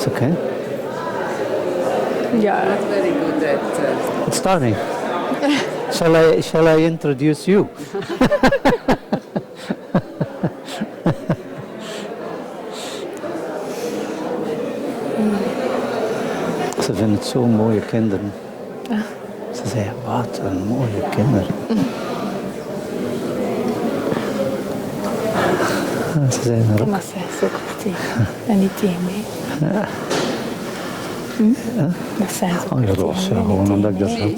It's okay. Yeah. Not very good at... It's starting. Shall I introduce you? Ze vinden het zo mooie kinderen. Ze zeggen, wat een mooie kinderen. Ze zijn erop. Ma sei so così, vieni timi. Ma sei so Oh, io lo so, non da grazie.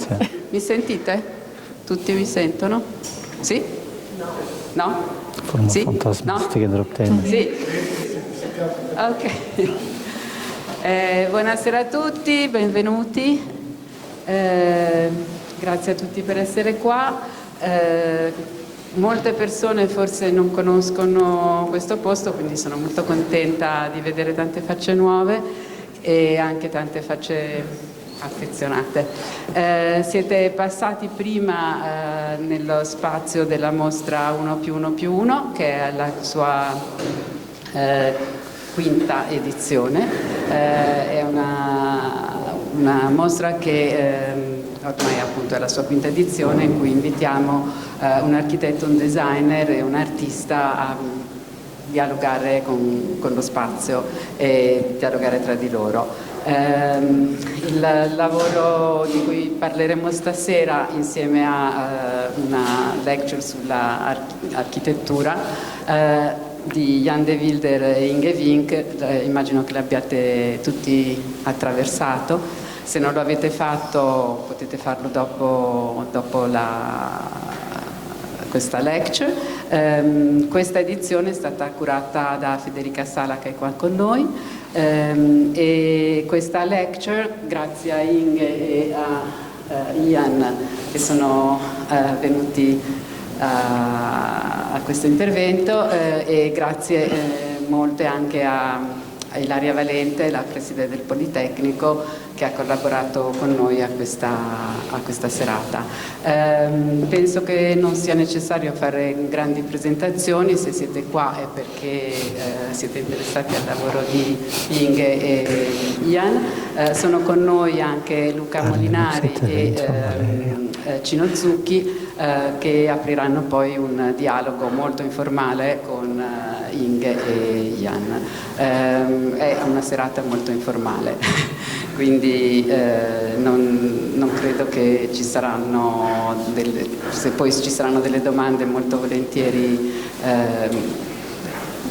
Mi sentite? Tutti mi sentono? Sì? No? Forma Sì? fantastische erop tenen. Sì. Ok. Buonasera a tutti, benvenuti. Grazie a tutti per essere qua. Molte persone forse non conoscono questo posto, quindi sono molto contenta di vedere tante facce nuove e anche tante facce affezionate. Siete passati prima nello spazio della mostra 1+1+1, che è la sua quinta edizione. È una mostra che ormai appunto è la sua quinta edizione, in cui invitiamo un architetto, un designer e un artista a dialogare con lo spazio e dialogare tra di loro. Il lavoro di cui parleremo stasera, insieme a una lecture sull'architettura di Vylder e Inge Vinck, immagino che l'abbiate tutti attraversato. Se non lo avete fatto potete farlo dopo questa lecture. Questa edizione è stata curata da Federica Sala, che è qua con noi, e questa lecture, grazie a Inge e a Ian che sono venuti a questo intervento, e grazie molte anche a Ilaria Valente, la Presidente del Politecnico, che ha collaborato con noi a questa serata. Penso che non sia necessario fare grandi presentazioni. Se siete qua è perché siete interessati al lavoro di Inge e Ian. Sono con noi anche Luca Molinari e Cino Zucchi, che apriranno poi un dialogo molto informale con Inge e Ian. È una serata molto informale, quindi non credo che ci saranno se poi ci saranno delle domande, molto volentieri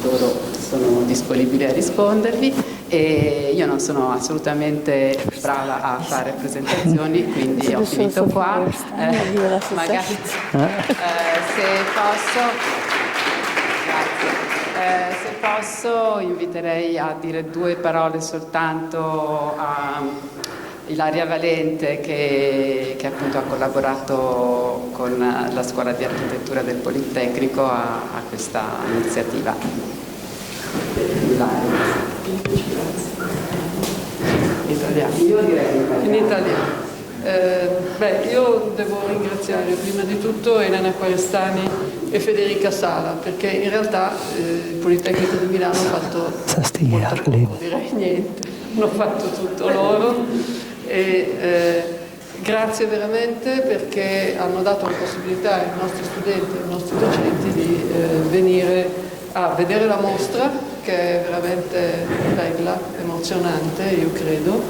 loro sono disponibili a rispondervi. E io non sono assolutamente brava a fare presentazioni, quindi ho finito qua. Magari se posso inviterei a dire due parole soltanto a Ilaria Valente, che appunto ha collaborato con la scuola di architettura del Politecnico a questa iniziativa. Italiano. Io direi in italiano. Io devo ringraziare prima di tutto Elena Quarestani e Federica Sala, perché in realtà il Politecnico di Milano ha fatto molto poco, direi niente, hanno fatto tutto loro, e grazie veramente, perché hanno dato la possibilità ai nostri studenti e ai nostri docenti di venire a vedere la mostra, che è veramente bella, emozionante, io credo,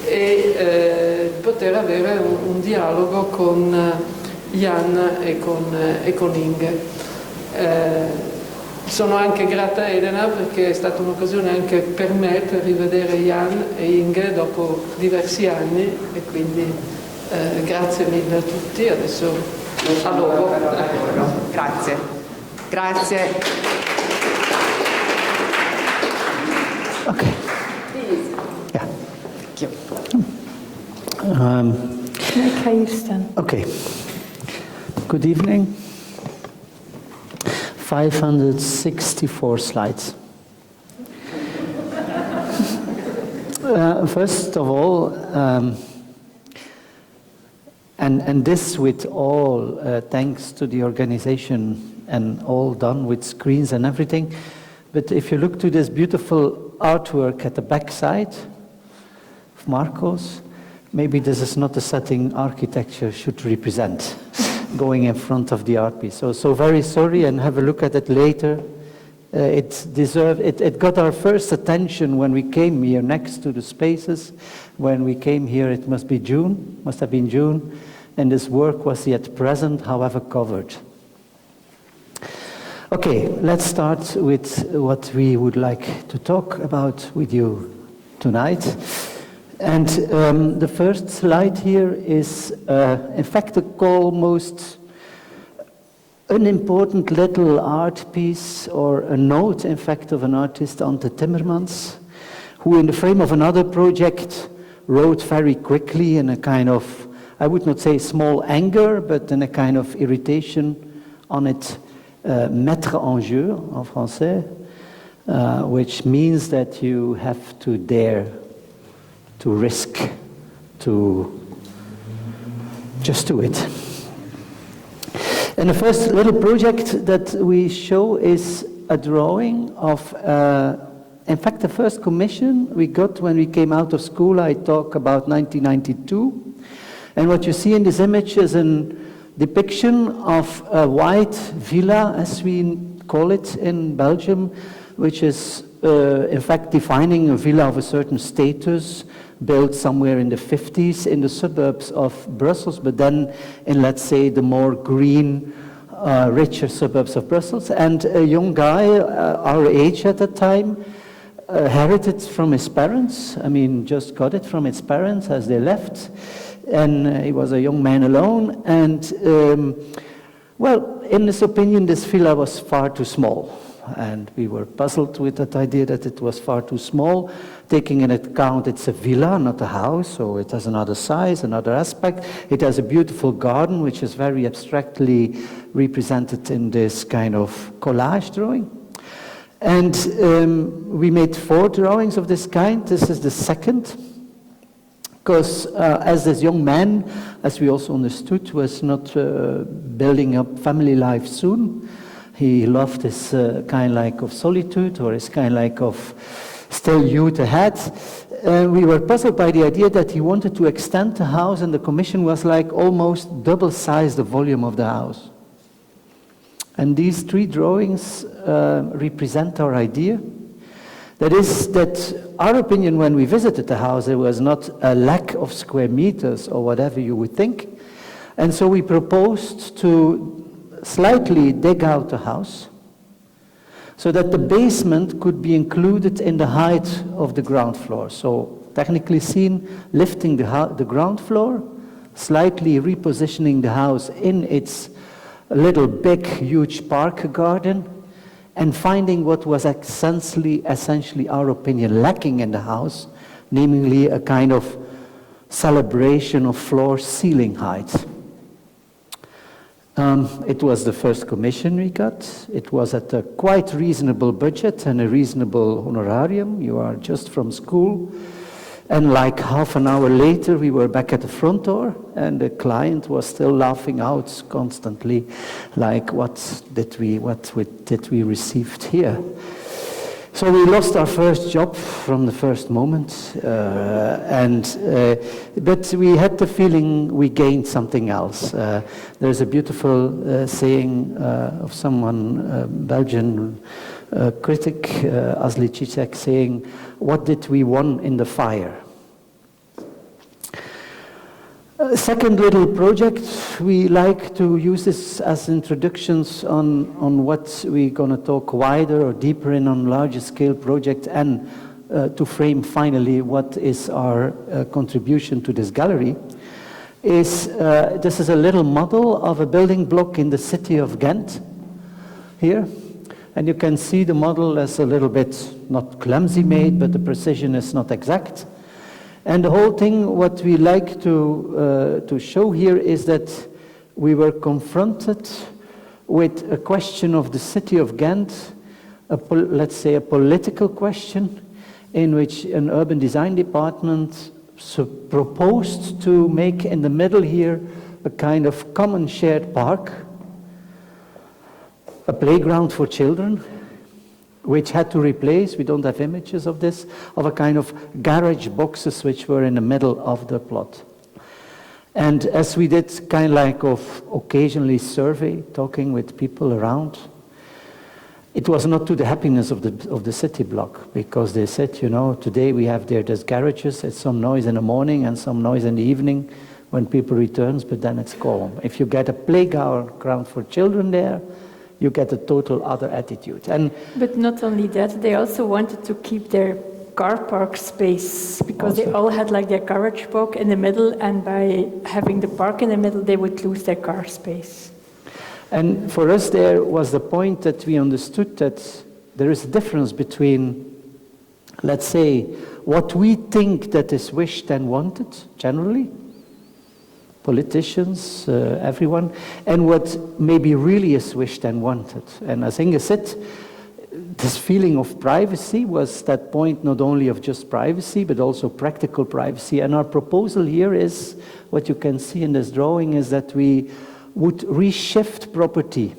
e poter avere un dialogo con Ian e con Inge. Sono anche grata a Elena, perché è stata un'occasione anche per me per rivedere Ian e Inge dopo diversi anni, e quindi grazie mille a tutti. Adesso a loro. Grazie. Grazie. Okay. Yeah. Okay. Good evening. 564 slides. First of all, and this with all thanks to the organization and all done with screens and everything. But if you look to this beautiful artwork at the back side of Marcos, maybe this is not the setting architecture should represent, going in front of the art piece. So very sorry, and have a look at it later. It got our first attention when we came here next to the spaces. When we came here, it must have been June, and this work was yet present, however covered. Okay, let's start with what we would like to talk about with you tonight. And the first slide here is, in fact, a almost unimportant little art piece, or a note, in fact, of an artist, Ante Timmermans, who in the frame of another project wrote very quickly in a kind of, I would not say small anger, but in a kind of irritation on it, mettre en jeu, en français, which means that you have to dare to risk, to just do it. And the first little project that we show is a drawing of, in fact, the first commission we got when we came out of school. I talk about 1992. And what you see in this image is a depiction of a white villa, as we call it in Belgium, which is, in fact, defining a villa of a certain status, built somewhere in the 50s in the suburbs of Brussels, but then in, let's say, the more green, richer suburbs of Brussels. And a young guy, our age at that time, inherited from his parents. I mean, just got it from his parents as they left. And he was a young man alone. And, well, in his opinion, this villa was far too small. And we were puzzled with that idea that it was far too small, taking into account it's a villa, not a house, so it has another size, another aspect. It has a beautiful garden, which is very abstractly represented in this kind of collage drawing. And we made 4 drawings of this kind. This is the second, because as this young man, as we also understood, was not building up family life soon. He loved his kind like of solitude, or his kind like of still youth ahead. We were puzzled by the idea that he wanted to extend the house, and the commission was like almost double size the volume of the house. And these 3 drawings represent our idea. That is, that our opinion when we visited the house, there was not a lack of square meters or whatever you would think. And so we proposed to slightly dig out the house so that the basement could be included in the height of the ground floor. So technically seen, lifting the ground floor, slightly repositioning the house in its little big huge park garden, and finding what was essentially our opinion lacking in the house, namely a kind of celebration of floor ceiling height. It was the first commission we got. It was at a quite reasonable budget and a reasonable honorarium. You are just from school. And like half an hour later, we were back at the front door, and the client was still laughing out constantly, like, what did we received here? So we lost our first job from the first moment, but we had the feeling we gained something else. There's a beautiful saying of someone, Belgian critic, Asli Cicek, saying, "What did we won in the fire?" Second little project, we like to use this as introductions on what we're going to talk wider or deeper in on larger scale project, and to frame finally what is our contribution to this gallery. This is a little model of a building block in the city of Ghent here. And you can see the model as a little bit not clumsy made, but the precision is not exact. And the whole thing, what we like to show here is that we were confronted with a question of the city of Ghent, let's say a political question, in which an urban design department proposed to make in the middle here a kind of common shared park, a playground for children, which had to replace, we don't have images of this, of a kind of garage boxes which were in the middle of the plot. And as we did kind of like of occasionally survey, talking with people around, it was not to the happiness of the city block, because they said, you know, today we have there's garages, it's some noise in the morning and some noise in the evening when people returns, but then it's calm. If you get a playground for children there, you get a total other attitude. But not only that, they also wanted to keep their car park space, because they all had like their garage park in the middle, and by having the park in the middle, they would lose their car space. And for us there was the point that we understood that there is a difference between, let's say, what we think that is wished and wanted, generally, politicians, everyone, and what maybe really is wished and wanted. And as Inge said, this feeling of privacy was that point not only of just privacy, but also practical privacy. And our proposal here is, what you can see in this drawing, is that we would reshift property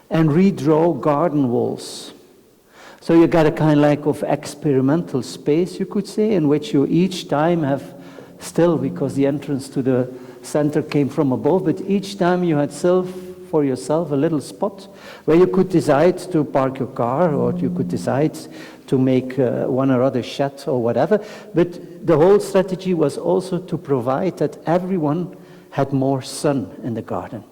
and redraw garden walls. So you get a kind of like of experimental space, you could say, in which you each time have still, because the entrance to the center came from above, but each time you had for yourself a little spot where you could decide to park your car, or you could decide to make one or other shed or whatever. But the whole strategy was also to provide that everyone had more sun in the garden.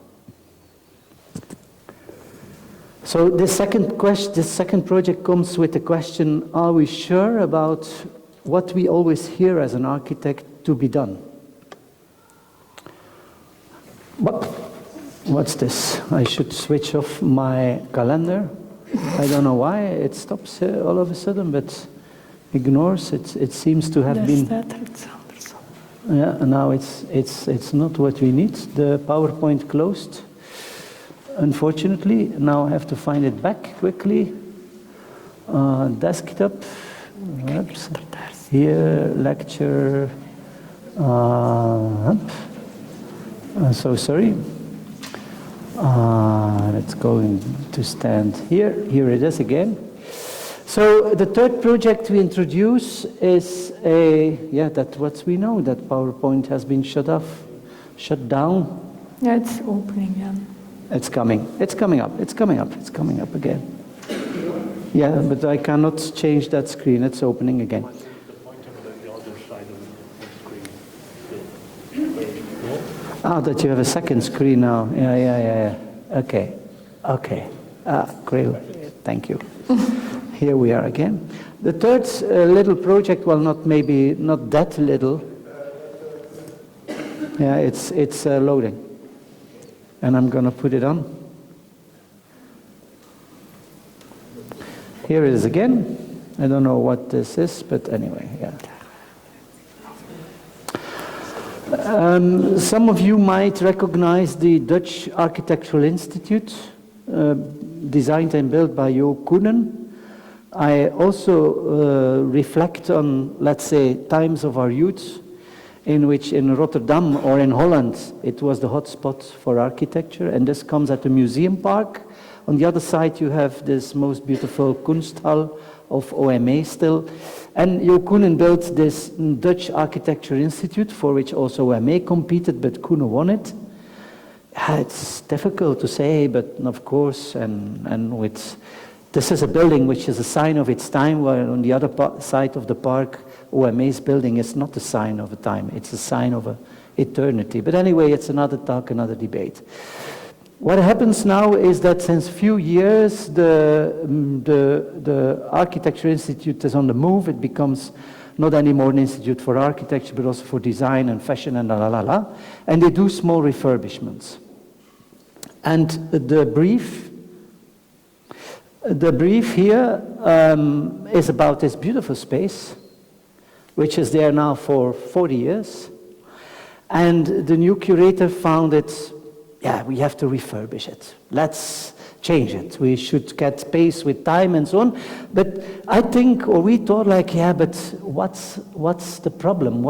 So this second project comes with the question, are we sure about what we always hear as an architect to be done? What's this? I should switch off my calendar. I don't know why it stops all of a sudden, but ignores. It seems to have been. Yeah, now it's not what we need. The PowerPoint closed, unfortunately. Now I have to find it back quickly. Desktop. Oops. Here, lecture. So sorry. Let's go to stand here. Here it is again. So the third project we introduce is that's what we know, that PowerPoint has been shut down. Yeah, it's opening again. It's coming up again. Yeah, but I cannot change that screen, it's opening again. That you have a second screen now. Yeah. Okay. Great. Thank you. Here we are again. The third little project, well, not that little. Yeah, it's loading. And I'm going to put it on. Here it is again. I don't know what this is, but anyway, yeah. Some of you might recognize the Dutch Architectural Institute, designed and built by Jo Koenen. I also reflect on, let's say, times of our youth, in which in Rotterdam or in Holland, it was the hotspot for architecture, and this comes at the museum park. On the other side, you have this most beautiful Kunsthal of OMA still. And Jo Koenen built this Dutch Architecture Institute, for which also OMA competed, but Koenen won it. It's difficult to say, but of course, this is a building which is a sign of its time, while on the other side of the park, OMA's building is not a sign of a time, it's a sign of eternity. But anyway, it's another talk, another debate. What happens now is that since a few years, the Architecture Institute is on the move. It becomes not anymore an institute for architecture, but also for design and fashion and and they do small refurbishments. And the brief here is about this beautiful space, which is there now for 40 years. And the new curator found it, we have to refurbish it. Let's change it. We should get pace with time and so on. But I think, or we thought but what's the problem?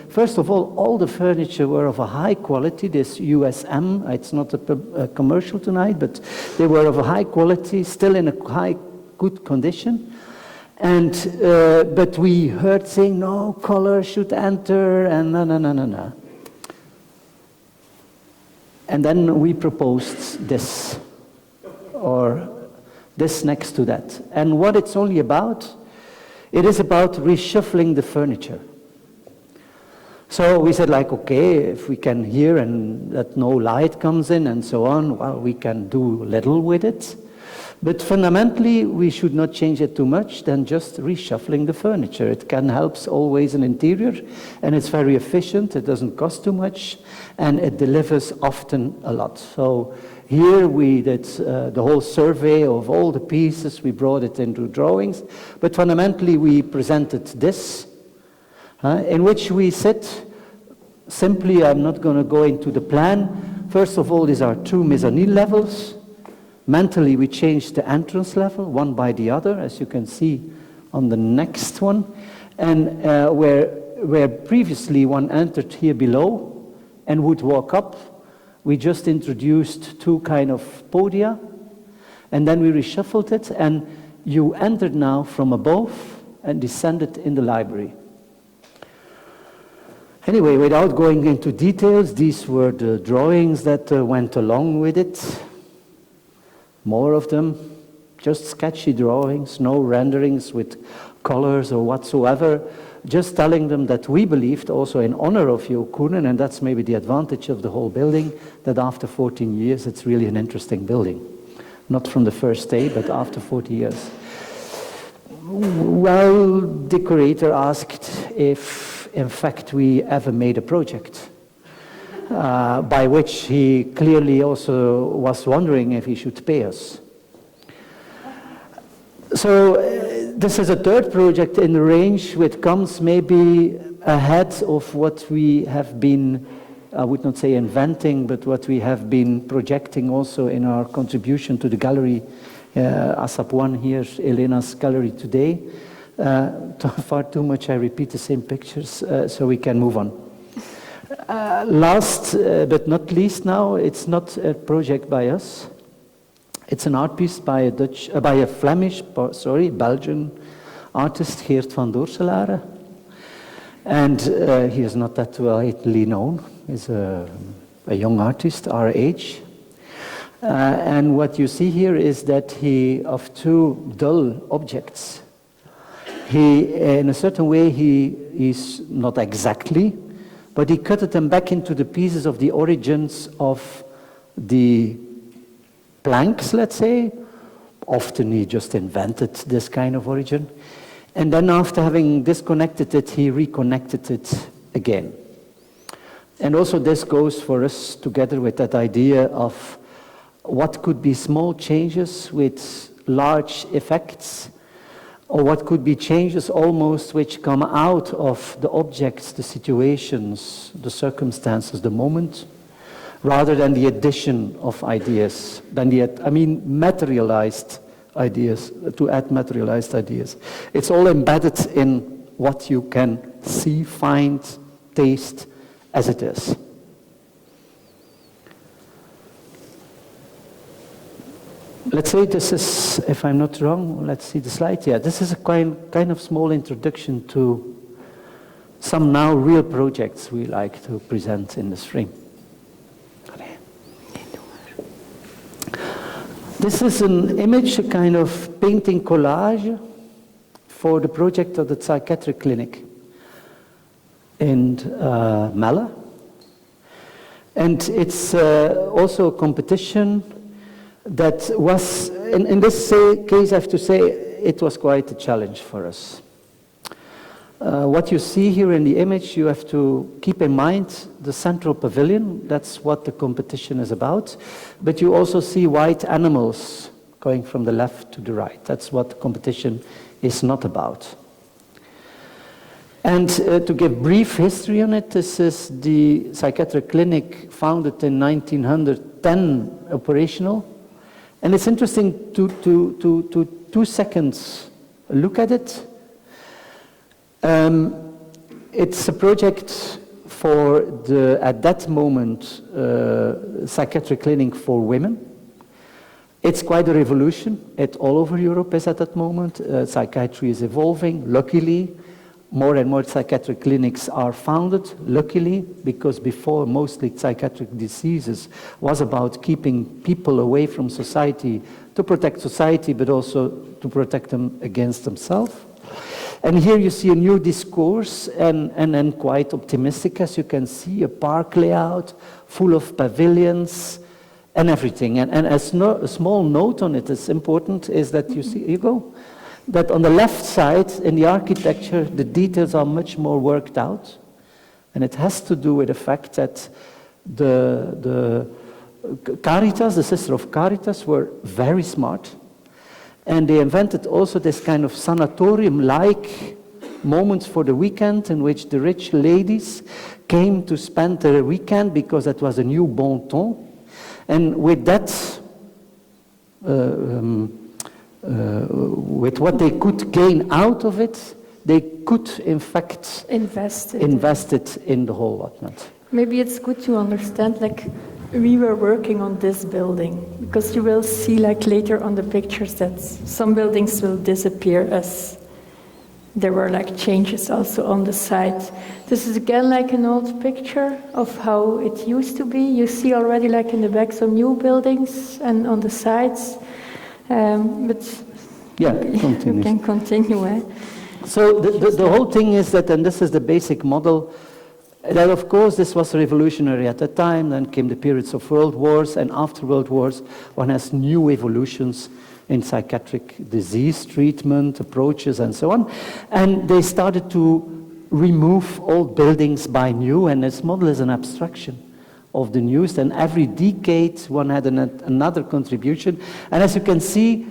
First of all the furniture were of a high quality, this USM, it's not a commercial tonight, but they were of a high quality, still in a high good condition. And, but we heard saying, no, color should enter, and no. And then we proposed this, or this next to that. And what it's only about, it is about reshuffling the furniture. So we said, like, okay, if we can hear and that no light comes in and so on, well, we can do little with it. But fundamentally, we should not change it too much than just reshuffling the furniture. It can help always an interior, and it's very efficient, it doesn't cost too much, and it delivers often a lot. So here we did the whole survey of all the pieces, we brought it into drawings, but fundamentally we presented this, in which we sit simply, I'm not going to go into the plan. First of all, these are two mezzanine levels. Mentally, we changed the entrance level, one by the other, as you can see on the next one. And where previously one entered here below and would walk up, we just introduced two kind of podia, and then we reshuffled it, and you entered now from above and descended in the library. Anyway, without going into details, these were the drawings that went along with it. More of them, just sketchy drawings, no renderings with colors or whatsoever, just telling them that we believed also in honor of Jo Koenen, and that's maybe the advantage of the whole building, that after 14 years it's really an interesting building. Not from the first day, but after 40 years. Well, the curator asked if, in fact, we ever made a project. By which he clearly also was wondering if he should pay us. So this is a third project in the range which comes maybe ahead of what we have been, I would not say inventing, but what we have been projecting also in our contribution to the gallery, Assab One here, Elena's gallery today. Far too much I repeat the same pictures, so we can move on. Last but not least now, it's not a project by us. It's an art piece by a Belgian artist, Geert van Doorselare. And he is not that widely known. He's a young artist, our age. And what you see here is that he, of two dull objects, he, in a certain way, he is not exactly, but he cut them back into the pieces of the origins of the planks, let's say. Often he just invented this kind of origin. And then after having disconnected it, he reconnected it again. And also this goes for us together with that idea of what could be small changes with large effects, or what could be changes almost which come out of the objects, the situations, the circumstances, the moment, rather than the addition of ideas, materialized ideas, to add materialized ideas. It's all embedded in what you can see, find, taste as it is. Let's say this is, if I'm not wrong, let's see the slide. Yeah, this is a kind of small introduction to some now real projects we like to present in the spring. This is an image, a kind of painting collage for the project of the psychiatric clinic in Melle. And it's also a competition that was, in this case, I have to say, it was quite a challenge for us. What you see here in the image, you have to keep in mind the central pavilion. That's what the competition is about. But you also see white animals going from the left to the right. That's what the competition is not about. And to give brief history on it, this is the psychiatric clinic founded in 1910, operational. And it's interesting to 2 seconds look at it. It's a project for the, at that moment, psychiatric clinic for women. It's quite a revolution. All over Europe is at that moment. Psychiatry is evolving, luckily. More and more psychiatric clinics are founded, luckily, because before mostly psychiatric diseases was about keeping people away from society to protect society, but also to protect them against themselves. And here you see a new discourse, and quite optimistic, as you can see, a park layout full of pavilions and everything. And a small note on it is important, is that that on the left side in the architecture, the details are much more worked out. And it has to do with the fact that the Caritas, the Sister of Caritas, were very smart. And they invented also this kind of sanatorium-like moments for the weekend in which the rich ladies came to spend their weekend because that was a new bon ton. And with that, with what they could gain out of it, they could in fact invest it in the whole whatnot. Maybe it's good to understand, like, we were working on this building, because you will see, like, later on the pictures that some buildings will disappear as there were, like, changes also on the site. This is again like an old picture of how it used to be. You see already, like, in the back some new buildings and on the sides. But yeah, you can continue. Eh? So the whole thing is that, and this is the basic model, that of course this was revolutionary at the time. Then came the periods of world wars, and after world wars one has new evolutions in psychiatric disease treatment, approaches and so on. And they started to remove old buildings by new, and this model is an abstraction of the newest, and every decade one had another contribution. And as you can see,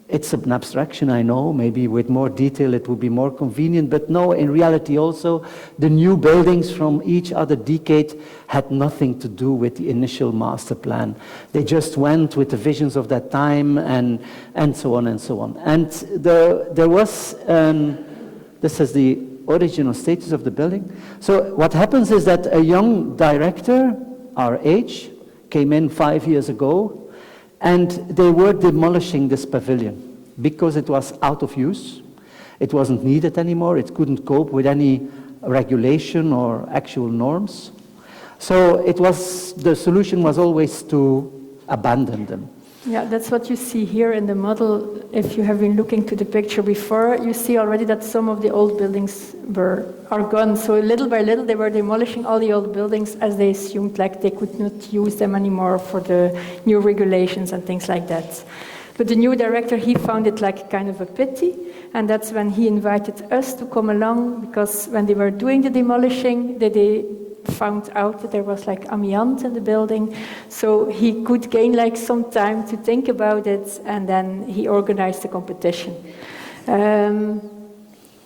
it's an abstraction, I know, maybe with more detail it would be more convenient, but no, in reality also, the new buildings from each other decade had nothing to do with the initial master plan. They just went with the visions of that time, and so on and so on. And there was, this is the original status of the building. So what happens is that a young director, our age, came in 5 years ago, and they were demolishing this pavilion because it was out of use. It wasn't needed anymore. It couldn't cope with any regulation or actual norms. So the solution was always to abandon them. Yeah, that's what you see here in the model. If you have been looking to the picture before, you see already that some of the old buildings are gone. So little by little, they were demolishing all the old buildings as they assumed like they could not use them anymore for the new regulations and things like that. But the new director, he found it like kind of a pity, and that's when he invited us to come along, because when they were doing the demolishing, they found out that there was like amiant in the building, so he could gain like some time to think about it, and then he organized the competition.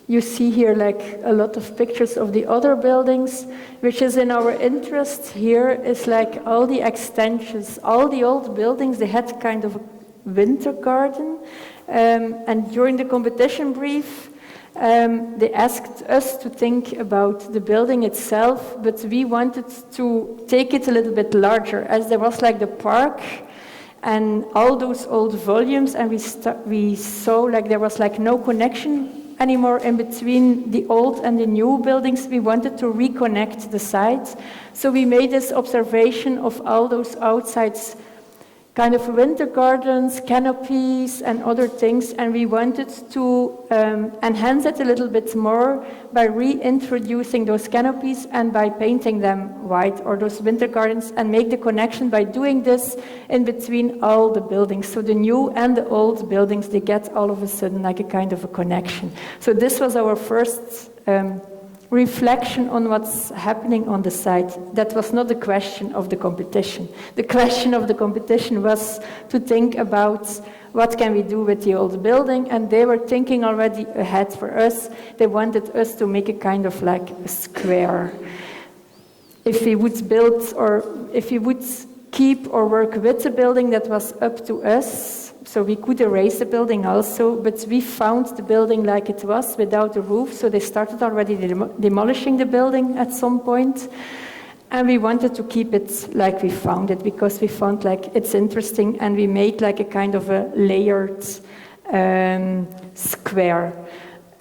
You see here like a lot of pictures of the other buildings, which is in our interest here is like all the extensions, all the old buildings, they had kind of a winter garden, and during the competition brief, they asked us to think about the building itself, but we wanted to take it a little bit larger, as there was like the park and all those old volumes, and we saw like there was like no connection anymore in between the old and the new buildings. We wanted to reconnect the sites, so we made this observation of all those outsides, kind of winter gardens, canopies, and other things, and we wanted to enhance it a little bit more by reintroducing those canopies and by painting them white, or those winter gardens, and make the connection by doing this in between all the buildings. So the new and the old buildings, they get all of a sudden like a kind of a connection. So this was our first reflection on what's happening on the site. That was not the question of the competition. The question of the competition was to think about what can we do with the old building, and they were thinking already ahead for us. They wanted us to make a kind of like a square. If we would build, or if we would keep or work with the building, that was up to us. So we could erase the building also, but we found the building like it was, without a roof, so they started already demolishing the building at some point. And we wanted to keep it like we found it, because we found like it's interesting, and we made like a kind of a layered square.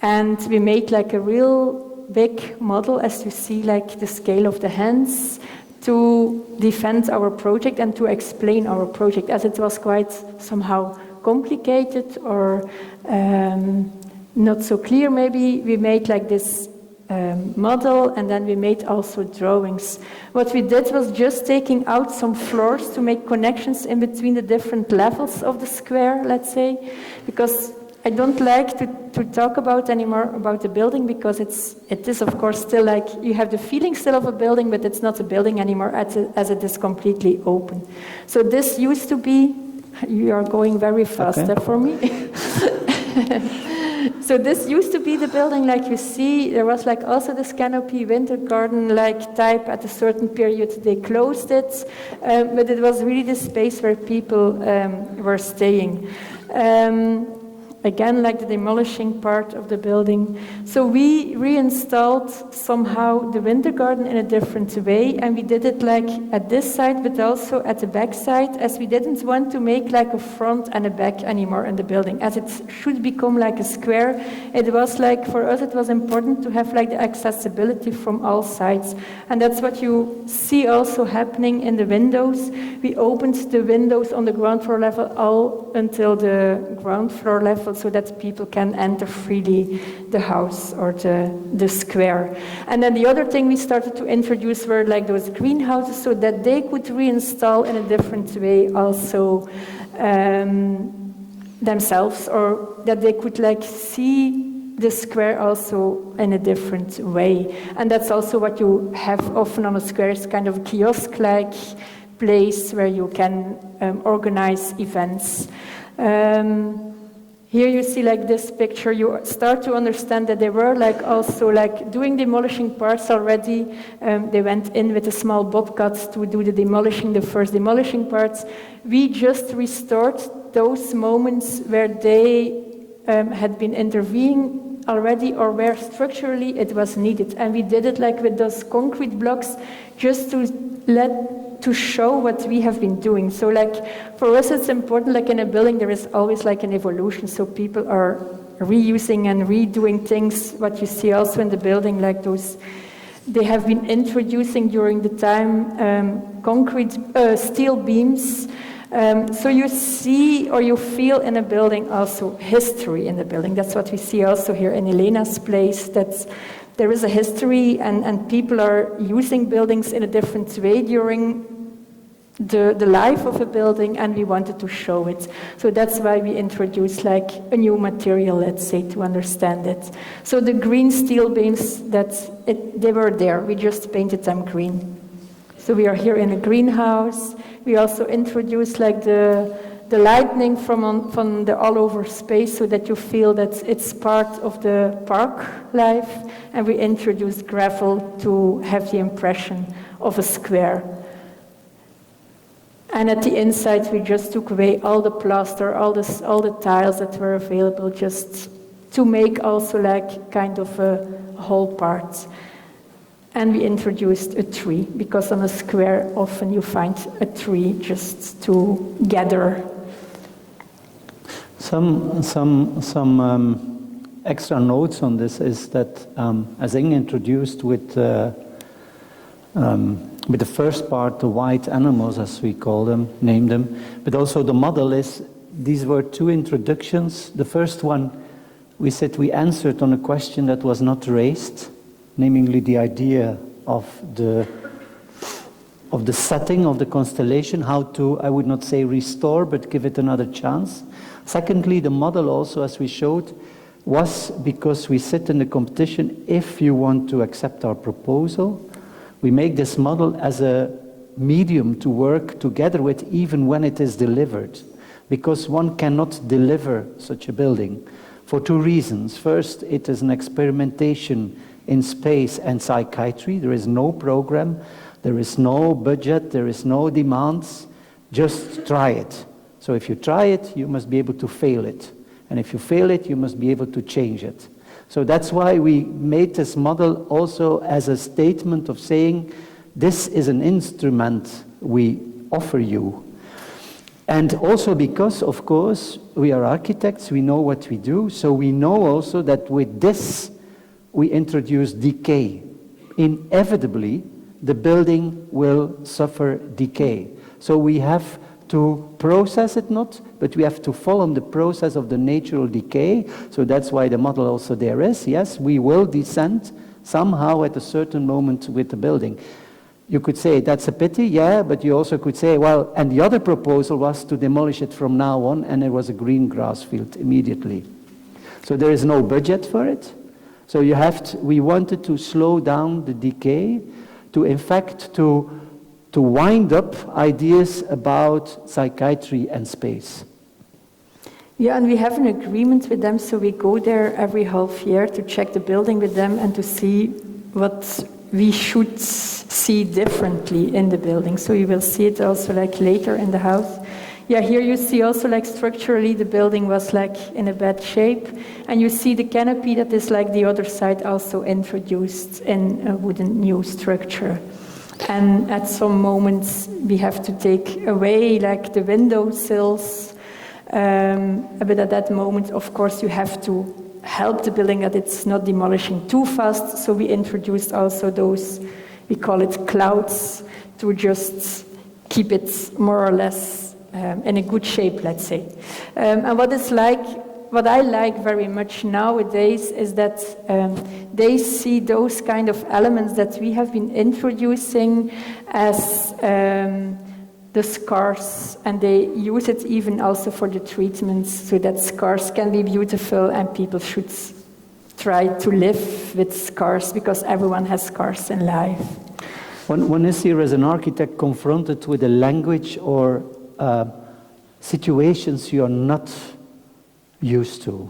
And we made like a real big model, as you see, like the scale of the hands, to defend our project and to explain our project, as it was quite somehow complicated or not so clear maybe. We made like this model, and then we made also drawings. What we did was just taking out some floors to make connections in between the different levels of the square, let's say, because I don't like to talk about anymore about the building, because it is of course still like, you have the feeling still of a building, but it's not a building anymore as it is completely open. So this used to be, you are going very fast for me. So this used to be the building like you see. There was like also this canopy winter garden like type. At a certain period they closed it, but it was really the space where people were staying. Again, like the demolishing part of the building. So we reinstalled somehow the winter garden in a different way, and we did it like at this side, but also at the back side, as we didn't want to make like a front and a back anymore in the building, as it should become like a square. It was like, for us, it was important to have like the accessibility from all sides. And that's what you see also happening in the windows. We opened the windows on the ground floor level all until the ground floor level, so that people can enter freely the house or the square. And then the other thing we started to introduce were like those greenhouses, so that they could reinstall in a different way also themselves, or that they could like see the square also in a different way. And that's also what you have often on a square, is kind of a kiosk-like place where you can organize events. Here you see like this picture, you start to understand that they were like also like doing demolishing parts already. They went in with a small bobcat to do the first demolishing parts. We just restored those moments where they had been intervening already, or where structurally it was needed. And we did it like with those concrete blocks, just to show what we have been doing. So like for us it's important, like in a building there is always like an evolution, so people are reusing and redoing things. What you see also in the building, like those, they have been introducing during the time concrete steel beams. So you see or you feel in a building also history in the building. That's what we see also here in Elena's place, that there is a history, and people are using buildings in a different way during the life of a building, and we wanted to show it. So that's why we introduced like a new material, let's say, to understand it. So the green steel beams, they were there, we just painted them green. So we are here in a greenhouse. We also introduced like the lighting from the all over space, so that you feel that it's part of the park life. And we introduced gravel to have the impression of a square. And at the inside, we just took away all the plaster, all the tiles that were available, just to make also like kind of a whole part. And we introduced a tree, because on a square often you find a tree just to gather. Some extra notes on this is that, as Inge introduced with the first part, the white animals, as we call them, name them, but also the model is, these were two introductions. The first one, we said we answered on a question that was not raised, namely the idea of the setting of the constellation, how to, I would not say restore, but give it another chance. Secondly, the model also, as we showed, was because we sit in the competition, if you want to accept our proposal, we make this model as a medium to work together with, even when it is delivered. Because one cannot deliver such a building for two reasons. First, it is an experimentation in space and psychiatry. There is no program, there is no budget, there is no demands. Just try it. So if you try it, you must be able to fail it. And if you fail it, you must be able to change it. So that's why we made this model also as a statement of saying, this is an instrument we offer you. And also because, of course, we are architects, we know what we do, so we know also that with this we introduce decay. Inevitably, the building will suffer decay. So we have to process it not, but we have to follow the process of the natural decay. So that's why the model also there is. Yes, we will descend somehow at a certain moment with the building. You could say that's a pity, yeah, but you also could say, well, and the other proposal was to demolish it from now on, and it was a green grass field immediately. So there is no budget for it. So you have to, we wanted to slow down the decay, to in fact to wind up ideas about psychiatry and space. Yeah, and we have an agreement with them, so we go there every half year to check the building with them and to see what we should see differently in the building. So you will see it also like later in the house. Yeah, here you see also like structurally the building was like in a bad shape. And you see the canopy that is like the other side also introduced in a wooden new structure. And at some moments we have to take away like the window sills. But at that moment, of course, you have to help the building that it's not demolishing too fast. So we introduced also those, we call it clouds, to just keep it more or less in a good shape, let's say. And what I like very much nowadays is that they see those kind of elements that we have been introducing as the scars, and they use it even also for the treatments, so that scars can be beautiful and people should try to live with scars because everyone has scars in life. One is here as an architect confronted with a language or situations you are not used to.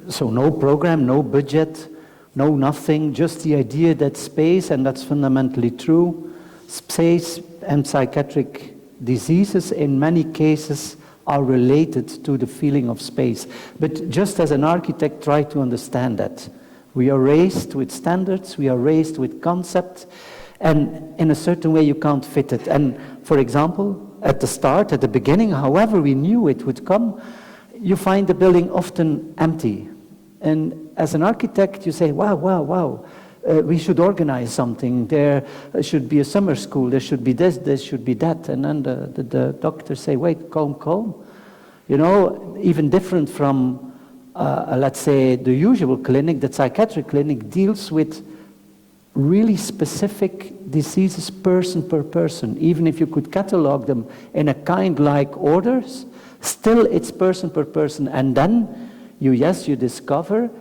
So no program, no budget, no nothing, just the idea that space, and that's fundamentally true, space and psychiatric diseases in many cases are related to the feeling of space. But just as an architect, try to understand that. We are raised with standards, we are raised with concepts, and in a certain way you can't fit it. And for example, at the start, at the beginning, however we knew it would come, you find the building often empty. And as an architect, you say, wow, we should organize something. There should be a summer school, there should be this, there should be that. And then the doctors say, wait, calm. You know, even different from, let's say, the usual clinic, the psychiatric clinic deals with really specific diseases person per person. Even if you could catalog them in a kind-like orders, still it's person per person. And then you discover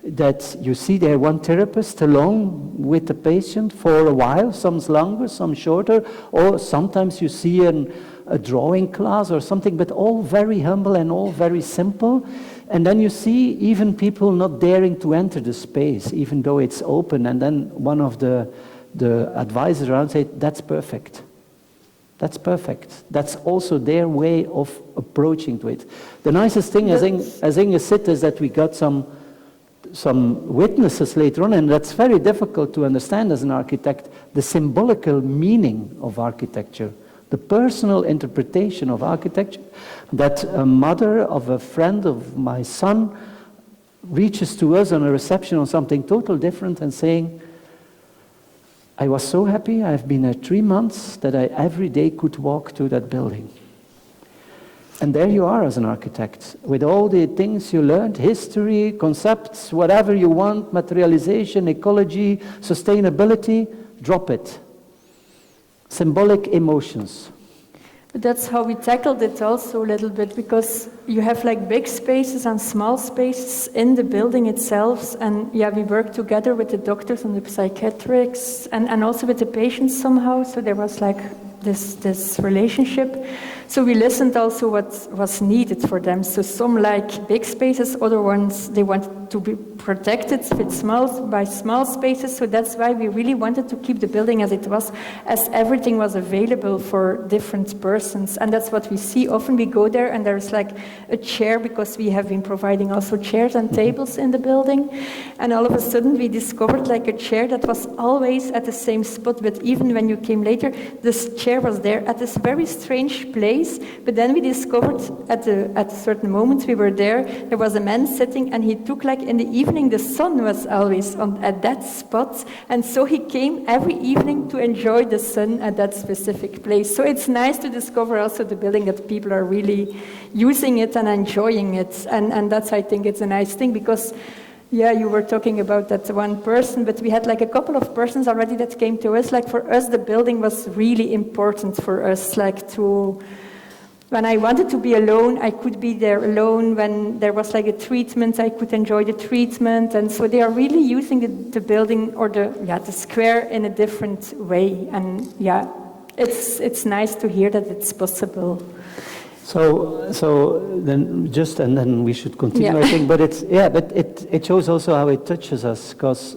that you see there one therapist along with the patient for a while, some longer, some shorter, or sometimes you see a drawing class or something, but all very humble and all very simple. And then you see even people not daring to enter the space, even though it's open. And then one of the advisors around said, that's perfect. That's perfect. That's also their way of approaching to it. The nicest thing, as Inge said, is that we got some witnesses later on, and that's very difficult to understand as an architect, the symbolical meaning of architecture, the personal interpretation of architecture, that a mother of a friend of my son reaches to us on a reception on something totally different and saying, I was so happy, I've been there 3 months, that I every day could walk to that building. And there you are as an architect, with all the things you learned, history, concepts, whatever you want, materialization, ecology, sustainability, drop it. Symbolic emotions. But that's how we tackled it also a little bit, because you have like big spaces and small spaces in the building itself, and yeah, we work together with the doctors and the psychiatrists and also with the patients somehow, so there was like this relationship. So we listened also what was needed for them. So some like big spaces, other ones they wanted to be protected with small spaces. So that's why we really wanted to keep the building as it was, as everything was available for different persons. And that's what we see. Often we go there and there's like a chair, because we have been providing also chairs and tables in the building. And all of a sudden we discovered like a chair that was always at the same spot, but even when you came later, this chair was there at this very strange place. But then we discovered at a certain moment we were there was a man sitting, and he took like in the evening, the sun was always at that spot, and so he came every evening to enjoy the sun at that specific place. So it's nice to discover also the building that people are really using it and enjoying it, and that's, I think it's a nice thing, because yeah, you were talking about that one person, but we had like a couple of persons already that came to us. Like for us, the building was really important for us. Like when I wanted to be alone, I could be there alone. When there was like a treatment, I could enjoy the treatment. And so they are really using the building or the square in a different way. And yeah, it's nice to hear that it's possible. So then we should continue, I think. But it shows also how it touches us, because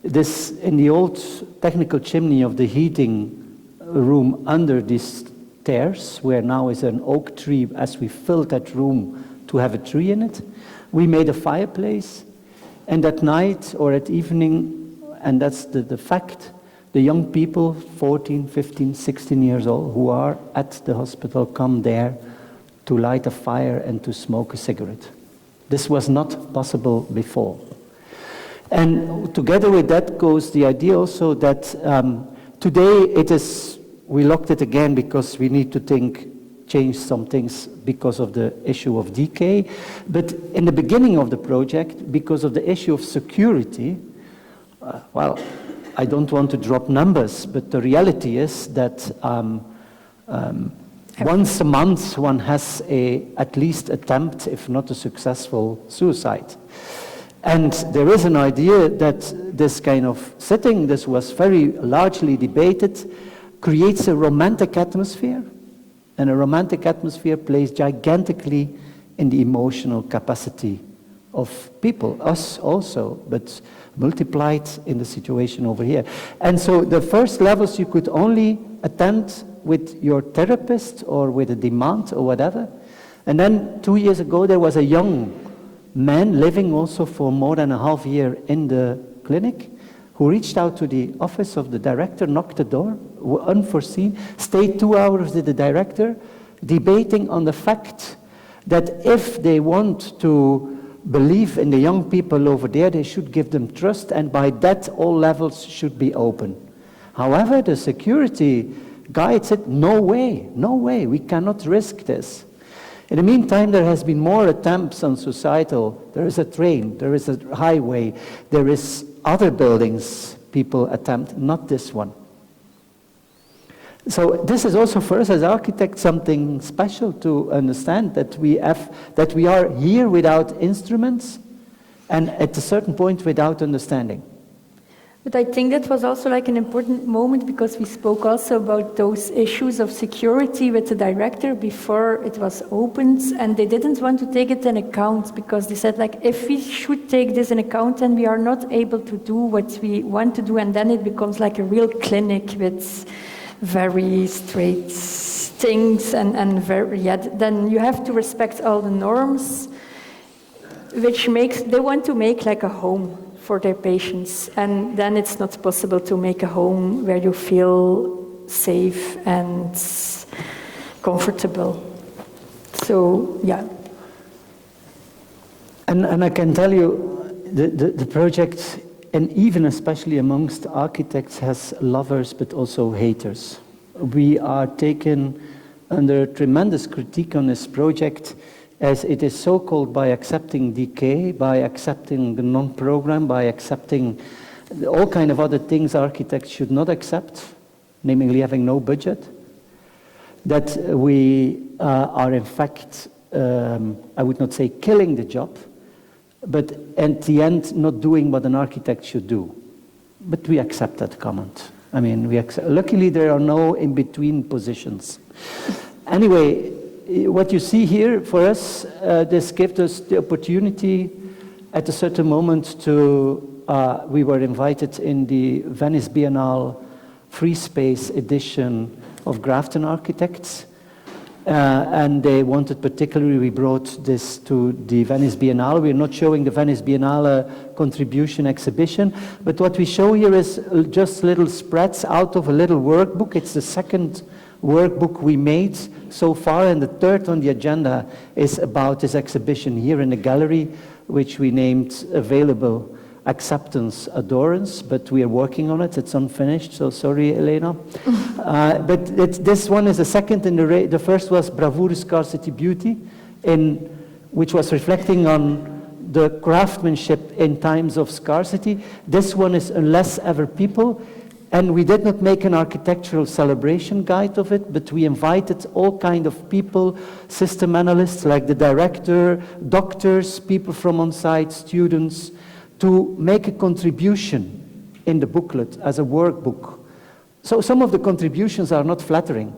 this in the old technical chimney of the heating room under these stairs, where now is an oak tree, as we filled that room to have a tree in it, we made a fireplace, and at night or at evening, and that's the fact. The young people, 14, 15, 16 years old, who are at the hospital, come there to light a fire and to smoke a cigarette. This was not possible before. And together with that goes the idea also that today we locked it again because we need to change some things because of the issue of decay. But in the beginning of the project, because of the issue of security, I don't want to drop numbers, but the reality is that once a month one has at least attempt, if not a successful suicide. And there is an idea that this kind of setting, this was very largely debated, creates a romantic atmosphere, and a romantic atmosphere plays gigantically in the emotional capacity of people, us also, but multiplied in the situation over here. And so the first levels you could only attend with your therapist or with a demand or whatever. And then 2 years ago there was a young man living also for more than a half year in the clinic, who reached out to the office of the director, knocked the door, unforeseen, stayed 2 hours with the director, debating on the fact that if they want to believe in the young people over there, they should give them trust, and by that all levels should be open. However, the security guide said, no way, we cannot risk this. In the meantime, there has been more attempts on societal. There is a train, there is a highway, there is other buildings people attempt, not this one. So this is also for us as architects something special to understand, that we are here without instruments and at a certain point without understanding. But I think that was also like an important moment, because we spoke also about those issues of security with the director before it was opened, and they didn't want to take it in account, because they said like, if we should take this in account, then we are not able to do what we want to do, and then it becomes like a real clinic with very straight things and then you have to respect all the norms, which they want to make like a home for their patients, and then it's not possible to make a home where you feel safe and comfortable. So yeah. And I can tell you the project, and even especially amongst architects, has lovers but also haters. We are taken under tremendous critique on this project, as it is so-called by accepting decay, by accepting the non-program, by accepting all kind of other things architects should not accept, namely having no budget, that we are in fact, I would not say killing the job, but at the end not doing what an architect should do. But we accept that comment. I mean, luckily there are no in-between positions. Anyway, what you see here for us, this gave us the opportunity at a certain moment to, we were invited in the Venice Biennale Free Space edition of Grafton Architects. And they wanted particularly, we brought this to the Venice Biennale. We're not showing the Venice Biennale contribution exhibition, but what we show here is just little spreads out of a little workbook. It's the second workbook we made so far, and the third on the agenda is about this exhibition here in the gallery, which we named Available Acceptance Adorance, but we are working on it. It's unfinished, so sorry, Elena. But this one is the second in the first was Bravoure, Scarcity, Beauty, which was reflecting on the craftsmanship in times of scarcity. This one is Unless Ever People, and we did not make an architectural celebration guide of it, but we invited all kind of people, system analysts like the director, doctors, people from on-site, students, to make a contribution in the booklet as a workbook. So some of the contributions are not flattering.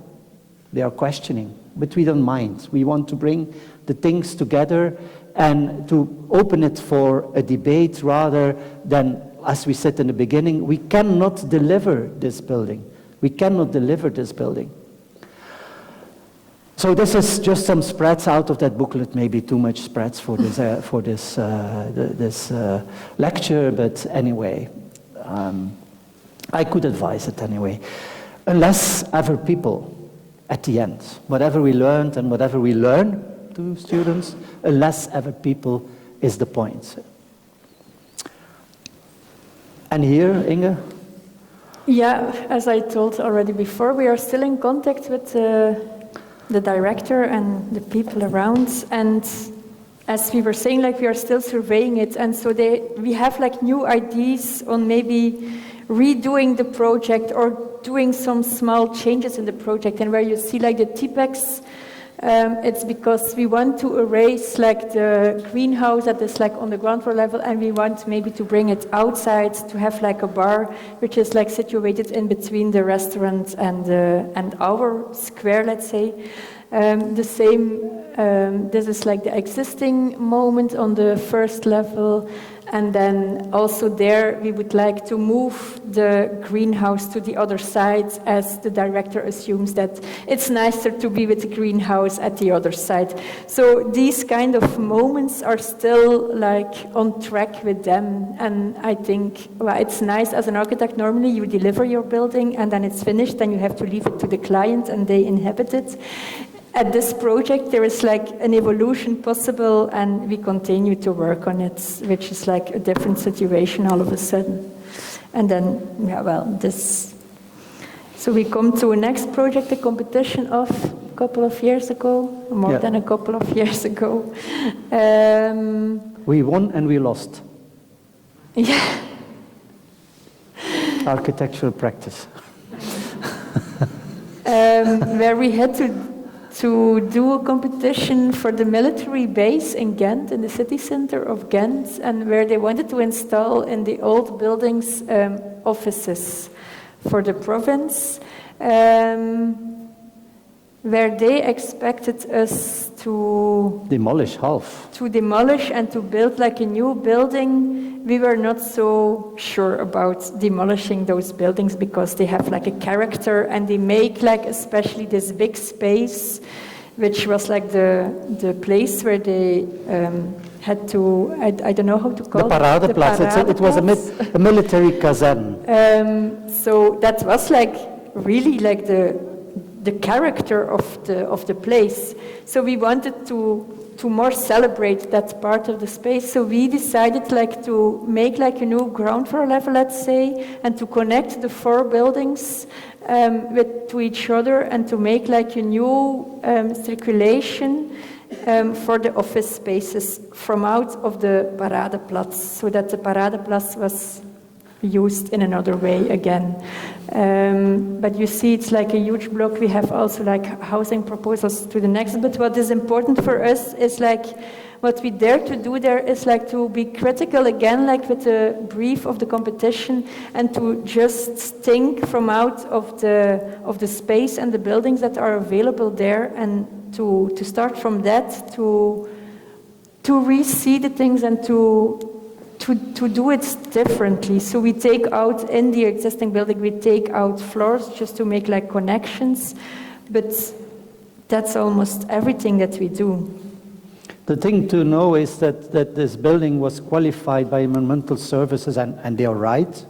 They are questioning, but we don't mind. We want to bring the things together and to open it for a debate rather than, as we said in the beginning, we cannot deliver this building. We cannot deliver this building. So this is just some spreads out of that booklet, maybe too much spreads for this, lecture, but anyway, I could advise it anyway. Unless ever people, at the end, whatever we learned and whatever we learn to students, unless ever people is the point. And here, Inge? Yeah, as I told already before, we are still in contact with the director and the people around, and as we were saying, like, we are still surveying it, and so we have like new ideas on maybe redoing the project or doing some small changes in the project. And where you see like the T-Pex, it's because we want to erase like the greenhouse that is like on the ground floor level, and we want maybe to bring it outside to have like a bar which is like situated in between the restaurant and our square, let's say. The same, this is like the existing moment on the first level, and then also there we would like to move the greenhouse to the other side, as the director assumes that it's nicer to be with the greenhouse at the other side. So these kind of moments are still like on track with them, and I think, well, it's nice as an architect. Normally you deliver your building and then it's finished, and you have to leave it to the client and they inhabit it. At this project, there is like an evolution possible, and we continue to work on it, which is like a different situation all of a sudden. And then, yeah, well, this. So we come to a next project, a competition of a couple of years ago, more than a couple of years ago. We won and we lost. Yeah. Architectural practice. Where we had to do a competition for the military base in Ghent, in the city center of Ghent, and where they wanted to install in the old buildings offices for the province, where they expected us to demolish half. To demolish and to build like a new building. We were not so sure about demolishing those buildings because they have like a character, and they make like especially this big space, which was like the place where they had to, I don't know how to call it. The Paradeplatz. It was a military kaserne. So that was like really like the character of the place. So we wanted to more celebrate that part of the space. So we decided like to make like a new ground floor level, let's say, and to connect the four buildings to each other, and to make like a new circulation for the office spaces from out of the Paradeplatz, so that the Paradeplatz was used in another way again. But you see, it's like a huge block. We have also like housing proposals to the next. But what is important for us is like, what we dare to do there is like to be critical again, like with the brief of the competition, and to just think from out of the space and the buildings that are available there, and to start from that, to re-see the things and to do it differently. So we take out, in the existing building, we take out floors just to make like connections, but that's almost everything that we do. The thing to know is that this building was qualified by environmental services, and they are right.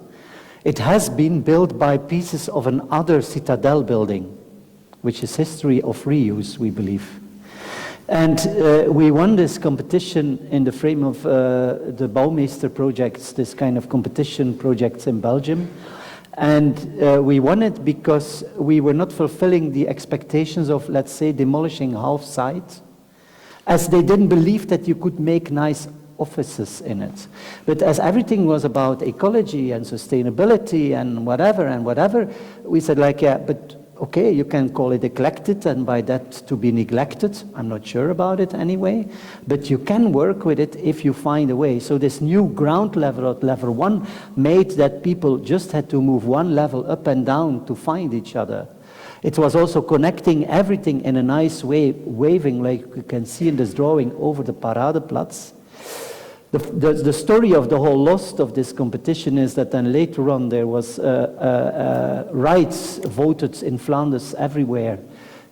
It has been built by pieces of another citadel building, which is history of reuse, we believe. And we won this competition in the frame of the Bouwmeester projects, this kind of competition projects in Belgium. And we won it because we were not fulfilling the expectations of, let's say, demolishing half site, as they didn't believe that you could make nice offices in it. But as everything was about ecology and sustainability and whatever, we said like, yeah, but okay, you can call it neglected, and by that to be neglected, I'm not sure about it anyway, but you can work with it if you find a way. So this new ground level at level 1 made that people just had to move one level up and down to find each other. It was also connecting everything in a nice way, waving like you can see in this drawing over the Paradeplatz. The story of the whole loss of this competition is that then later on there was rights voted in Flanders everywhere,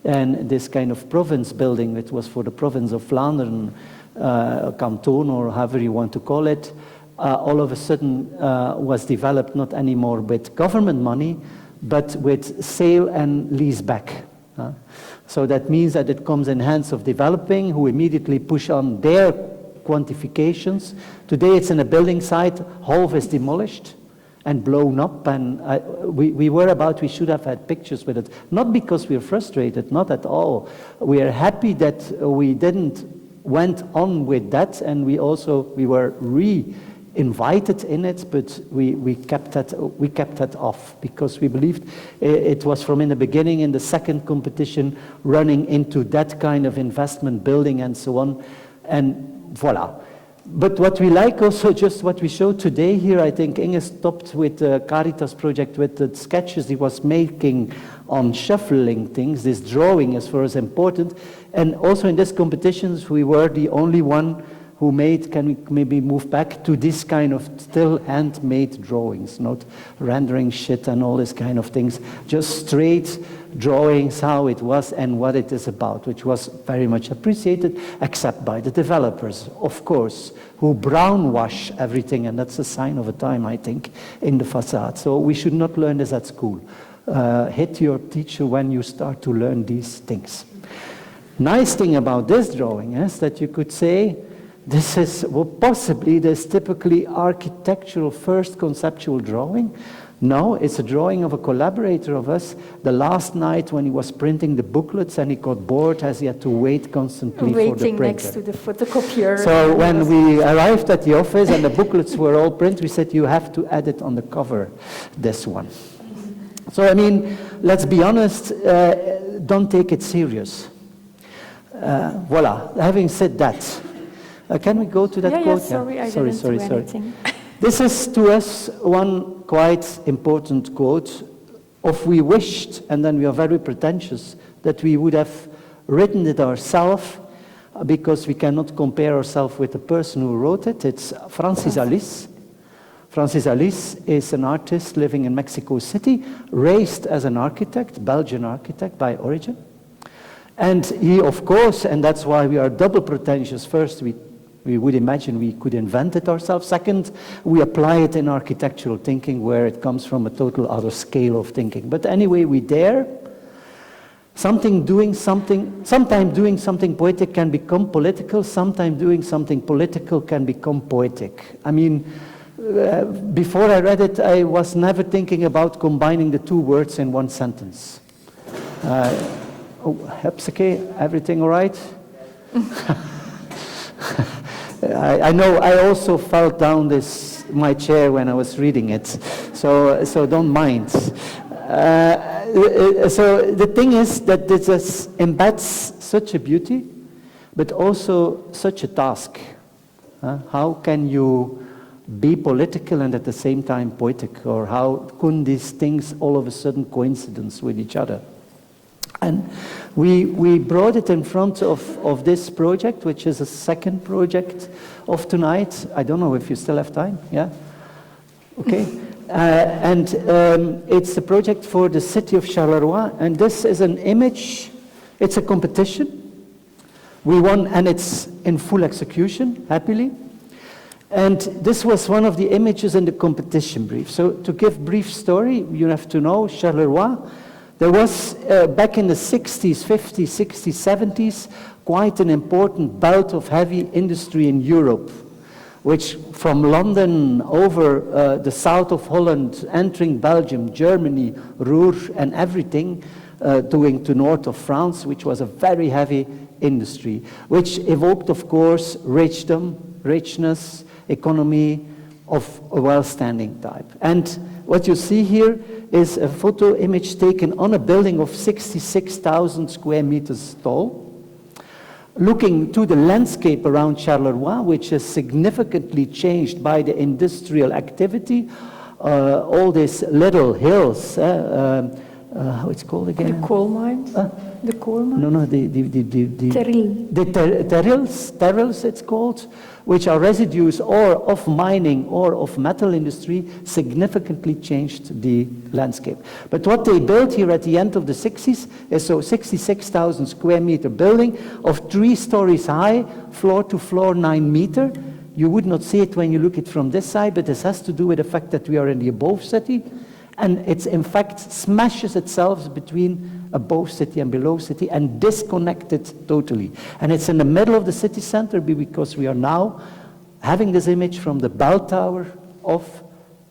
and this kind of province building, it was for the province of Flanders, canton, or however you want to call it, all of a sudden was developed not anymore with government money, but with sale and lease back. So that means that it comes in hands of developing, who immediately push on their quantifications. Today it's in a building site, half is demolished and blown up, and we should have had pictures with it. Not because we're frustrated, not at all. We are happy that we went on with that, and we were re-invited in it, but we kept that off, because we believed it was from in the beginning, in the second competition, running into that kind of investment building and so on, and voila. But what we like also, just what we showed today here, I think Inge stopped with the Caritas project with the sketches he was making on shuffling things. This drawing is for us important. And also in these competitions, we were the only one who made, can we maybe move back to this kind of still handmade drawings, not rendering shit and all this kind of things, just straight drawings, how it was and what it is about, which was very much appreciated, except by the developers, of course, who brown-wash everything, and that's a sign of a time, I think, in the facade. So we should not learn this at school. Hit your teacher when you start to learn these things. Nice thing about this drawing is that you could say, this is possibly this typically architectural first conceptual drawing. No, it's a drawing of a collaborator of us the last night when he was printing the booklets, and he got bored as he had to wait constantly for the printer. Waiting next to the photocopier. So when we arrived at the office and the booklets were all printed, we said, you have to add it on the cover, this one. So I mean, let's be honest, don't take it serious. Voila, having said that, can we go to that quote? Sorry. This is to us one quite important quote of we wished, and then we are very pretentious, that we would have written it ourselves, because we cannot compare ourselves with the person who wrote it. It's Francis Alice. Francis Alice is an artist living in Mexico City, raised as an architect, Belgian architect by origin. And he, of course, and that's why we are double pretentious. First, we would imagine we could invent it ourselves. Second, we apply it in architectural thinking where it comes from a total other scale of thinking. But anyway, we dare. Sometimes doing something poetic can become political. Sometimes doing something political can become poetic. I mean, before I read it, I was never thinking about combining the two words in one sentence. Hepsike, everything all right? I know I also fell down my chair when I was reading it, so don't mind. So the thing is that this embeds such a beauty but also such a task. How can you be political and at the same time poetic? Or how can these things all of a sudden coincidence with each other? And we brought it in front of this project, which is a second project of tonight. I don't know if you still have time, yeah? Okay. It's a project for the city of Charleroi, and this is an image, it's a competition. We won, and it's in full execution, happily. And this was one of the images in the competition brief. So to give brief story, you have to know Charleroi. There was, back in the 60s, 50s, 60s, 70s, quite an important belt of heavy industry in Europe, which from London over the south of Holland, entering Belgium, Germany, Ruhr, and everything, going to north of France, which was a very heavy industry, which evoked, of course, richness, economy of a well-standing type. And what you see here is a photo image taken on a building of 66,000 square meters tall, looking to the landscape around Charleroi, which is significantly changed by the industrial activity, all these little hills, how it's called again? The coal mines? The coal mines? No, the terrils, it's called, which are residues or of mining or of metal industry, significantly changed the landscape. But what they built here at the end of the 60s is a 66,000 square meter building of 3 stories high, floor to floor 9 meter. You would not see it when you look at it from this side, but this has to do with the fact that we are in the above city. And it's in fact smashes itself between above city and below city and disconnected totally. And it's in the middle of the city center because we are now having this image from the bell tower of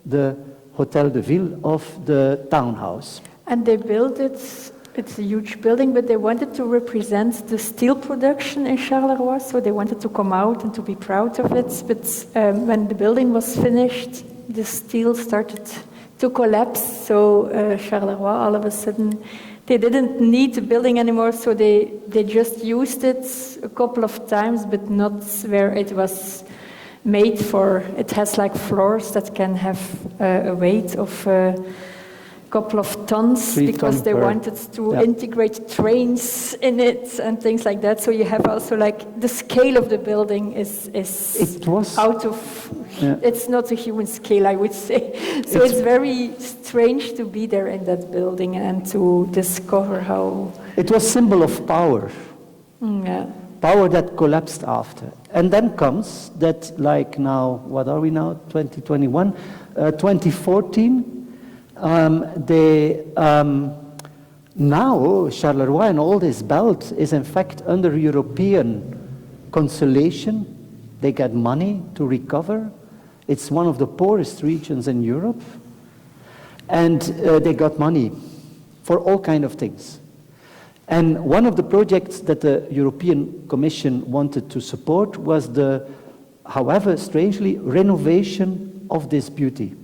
the Hotel de Ville, of the townhouse. And they built it, it's a huge building, but they wanted to represent the steel production in Charleroi, so they wanted to come out and to be proud of it. But when the building was finished, the steel started to collapse, so Charleroi, all of a sudden, they didn't need the building anymore, so they just used it a couple of times, but not where it was made for. It has like floors that can have a weight of a couple of tons, because they wanted to integrate trains in it and things like that. So you have also like the scale of the building is out of. Yeah. It's not a human scale, I would say. So it's very strange to be there in that building and to discover how... It was symbol of power. Yeah. Power that collapsed after. And then comes that, like now, what are we now, 2021? 2014, now Charleroi and all this belt is in fact under European consolation. They get money to recover. It's one of the poorest regions in Europe. And they got money for all kinds of things. And one of the projects that the European Commission wanted to support was the, however, strangely, renovation of this beauty.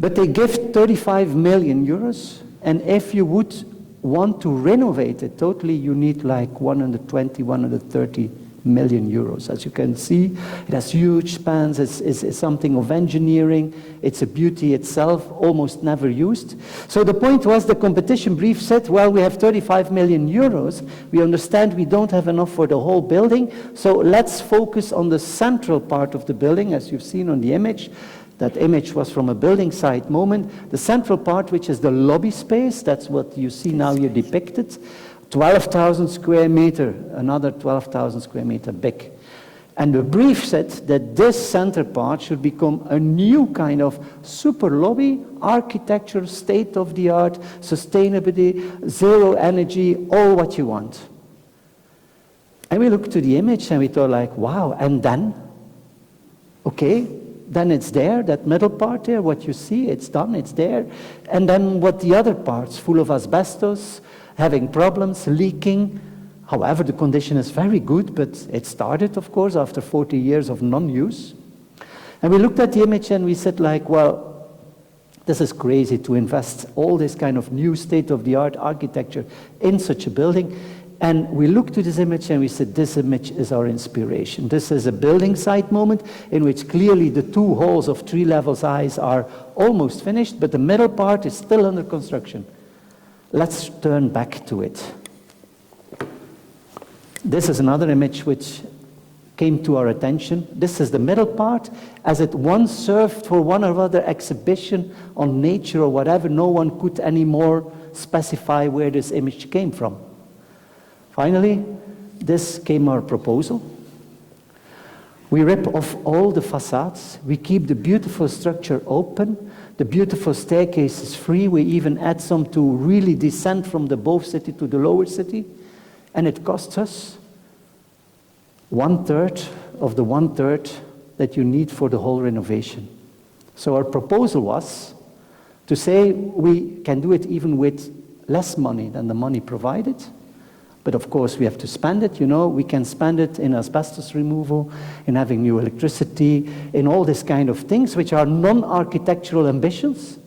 But they give 35 million euros, and if you would want to renovate it totally, you need like 120, 130 million euros. As you can see, it has huge spans, it's something of engineering, it's a beauty itself, almost never used. So the point was, the competition brief said, well, we have 35 million euros, we understand we don't have enough for the whole building, so let's focus on the central part of the building, as you've seen on the image. That image was from a building site moment. The central part, which is the lobby space, that's what you see now here depicted. 12,000 square meter, another 12,000 square meter big. And the brief said that this center part should become a new kind of super lobby, architecture, state-of-the-art, sustainability, zero energy, all what you want. And we looked to the image and we thought like, wow, and then? Okay, then it's there, that middle part there, what you see, it's done, it's there. And then what the other parts, full of asbestos, having problems, leaking. However, the condition is very good, but it started, of course, after 40 years of non-use. And we looked at the image and we said like, well, this is crazy to invest all this kind of new state-of-the-art architecture in such a building. And we looked to this image and we said, this image is our inspiration. This is a building site moment in which clearly the 2 halls of 3 levels high are almost finished, but the middle part is still under construction. Let's turn back to it. This is another image which came to our attention. This is the middle part, as it once served for one or other exhibition on nature or whatever. No one could anymore specify where this image came from. Finally, this came our proposal. We rip off all the facades. We keep the beautiful structure open. The beautiful staircase is free. We even add some to really descend from the above city to the lower city. And it costs us 1/3 of the 1/3 that you need for the whole renovation. So our proposal was to say we can do it even with less money than the money provided. But of course we have to spend it, you know, we can spend it in asbestos removal, in having new electricity, in all this kind of things which are non-architectural ambitions,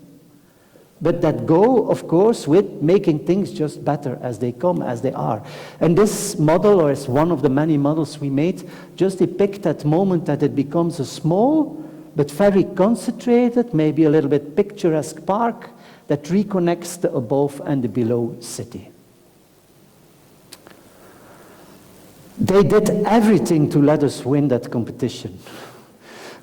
but that go, of course, with making things just better as they come, as they are. And this model, or as one of the many models we made, just depict that moment that it becomes a small, but very concentrated, maybe a little bit picturesque park that reconnects the above and the below city. They did everything to let us win that competition.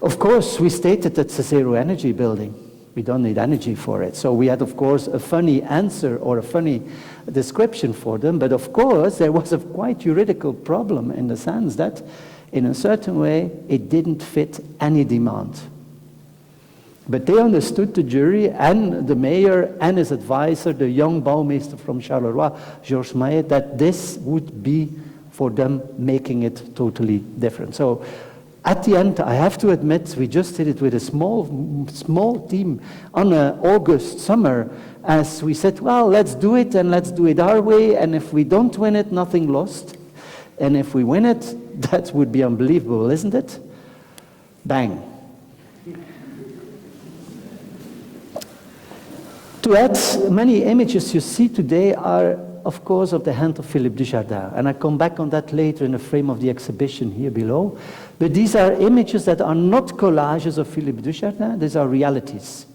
Of course, we stated that's a zero energy building. We don't need energy for it. So we had, of course, a funny answer or a funny description for them. But of course, there was a quite juridical problem in the sense that, in a certain way, it didn't fit any demand. But they understood, the jury and the mayor and his advisor, the young bouwmeester from Charleroi, Georges Maillet, that this would be for them making it totally different. So at the end, I have to admit, we just did it with a small team on an August summer, as we said, well, let's do it and let's do it our way, and if we don't win it, nothing lost. And if we win it, that would be unbelievable, isn't it? Bang. To add, many images you see today are, of course, of the hand of Philippe Dujardin. And I come back on that later in the frame of the exhibition here below. But these are images that are not collages of Philippe Dujardin, these are realities.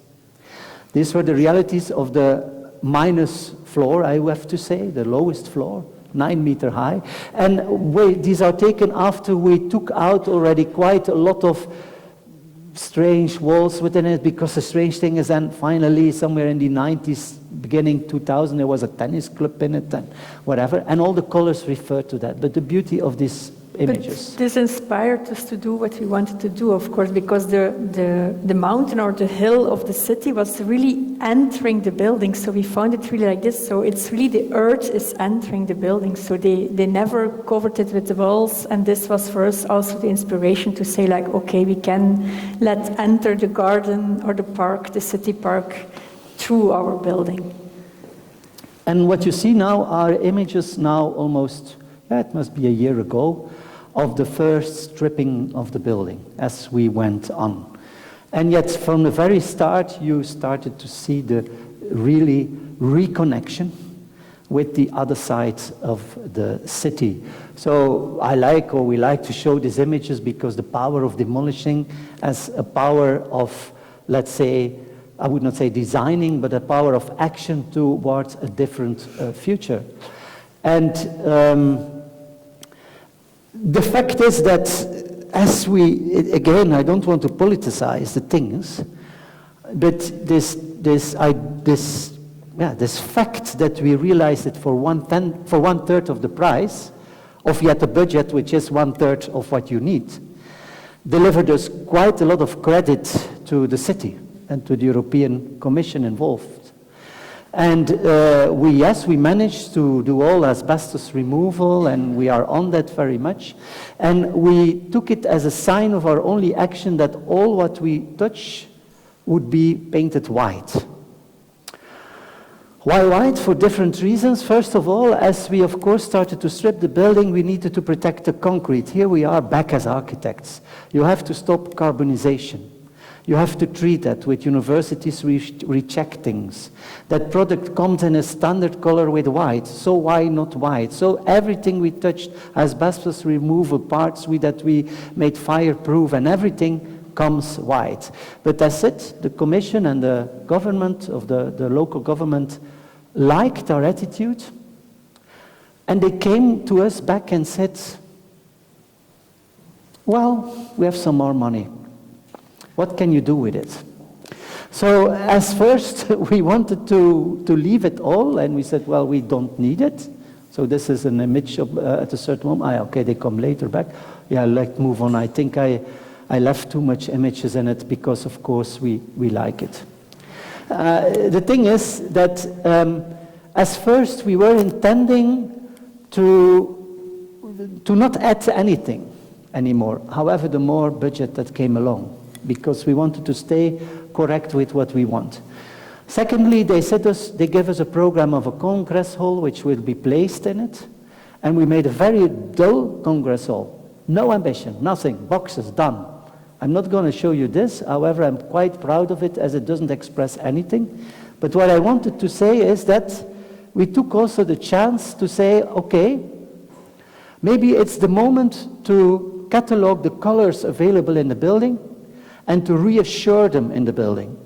These were the realities of the minus floor, I have to say, the lowest floor, 9 meter high. And these are taken after we took out already quite a lot of strange walls within it, because the strange thing is then finally somewhere in the 90s, beginning 2000, there was a tennis club in it and whatever, and all the colors refer to that. But the beauty of these images. But this inspired us to do what we wanted to do, of course, because the mountain or the hill of the city was really entering the building, so we found it really like this. So it's really the earth is entering the building, so they never covered it with the walls, and this was for us also the inspiration to say, like, okay, we can let enter the garden or the park, the city park, through our building. And what you see now are images now almost, it must be a year ago, of the first stripping of the building as we went on. And yet from the very start you started to see the really reconnection with the other side of the city. So we like to show these images because the power of demolishing as a power of, let's say, I would not say designing, but a power of action towards a different future. And the fact is that as again, I don't want to politicize the things, but this fact that we realize that for 1/3 of the price of yet a budget, which is 1/3 of what you need, delivered us quite a lot of credit to the city and to the European Commission involved. And we managed to do all asbestos removal, and we are on that very much. And we took it as a sign of our only action that all what we touch would be painted white. Why white? For different reasons. First of all, as we of course started to strip the building, we needed to protect the concrete. Here we are back as architects. You have to stop carbonization. You have to treat that with universities reject things. That product comes in a standard color with white, so why not white? So everything we touched, asbestos removal parts that we made fireproof, and everything comes white. But that's it. The commission and the government of the local government liked our attitude, and they came to us back and said, well, we have some more money. What can you do with it? So as first we wanted to leave it all, and we said, well, we don't need it. So this is an image of, at a certain moment. Okay, they come later back. Yeah, let's move on. I think I left too much images in it because, of course, we like it. The thing is that as first we were intending to not add anything anymore. However, the more budget that came along, because we wanted to stay correct with what we want. Secondly, they gave us a program of a congress hall which will be placed in it, and we made a very dull congress hall. No ambition, nothing, boxes, done. I'm not going to show you this, however, I'm quite proud of it as it doesn't express anything. But what I wanted to say is that we took also the chance to say, okay, maybe it's the moment to catalog the colors available in the building and to reassure them in the building.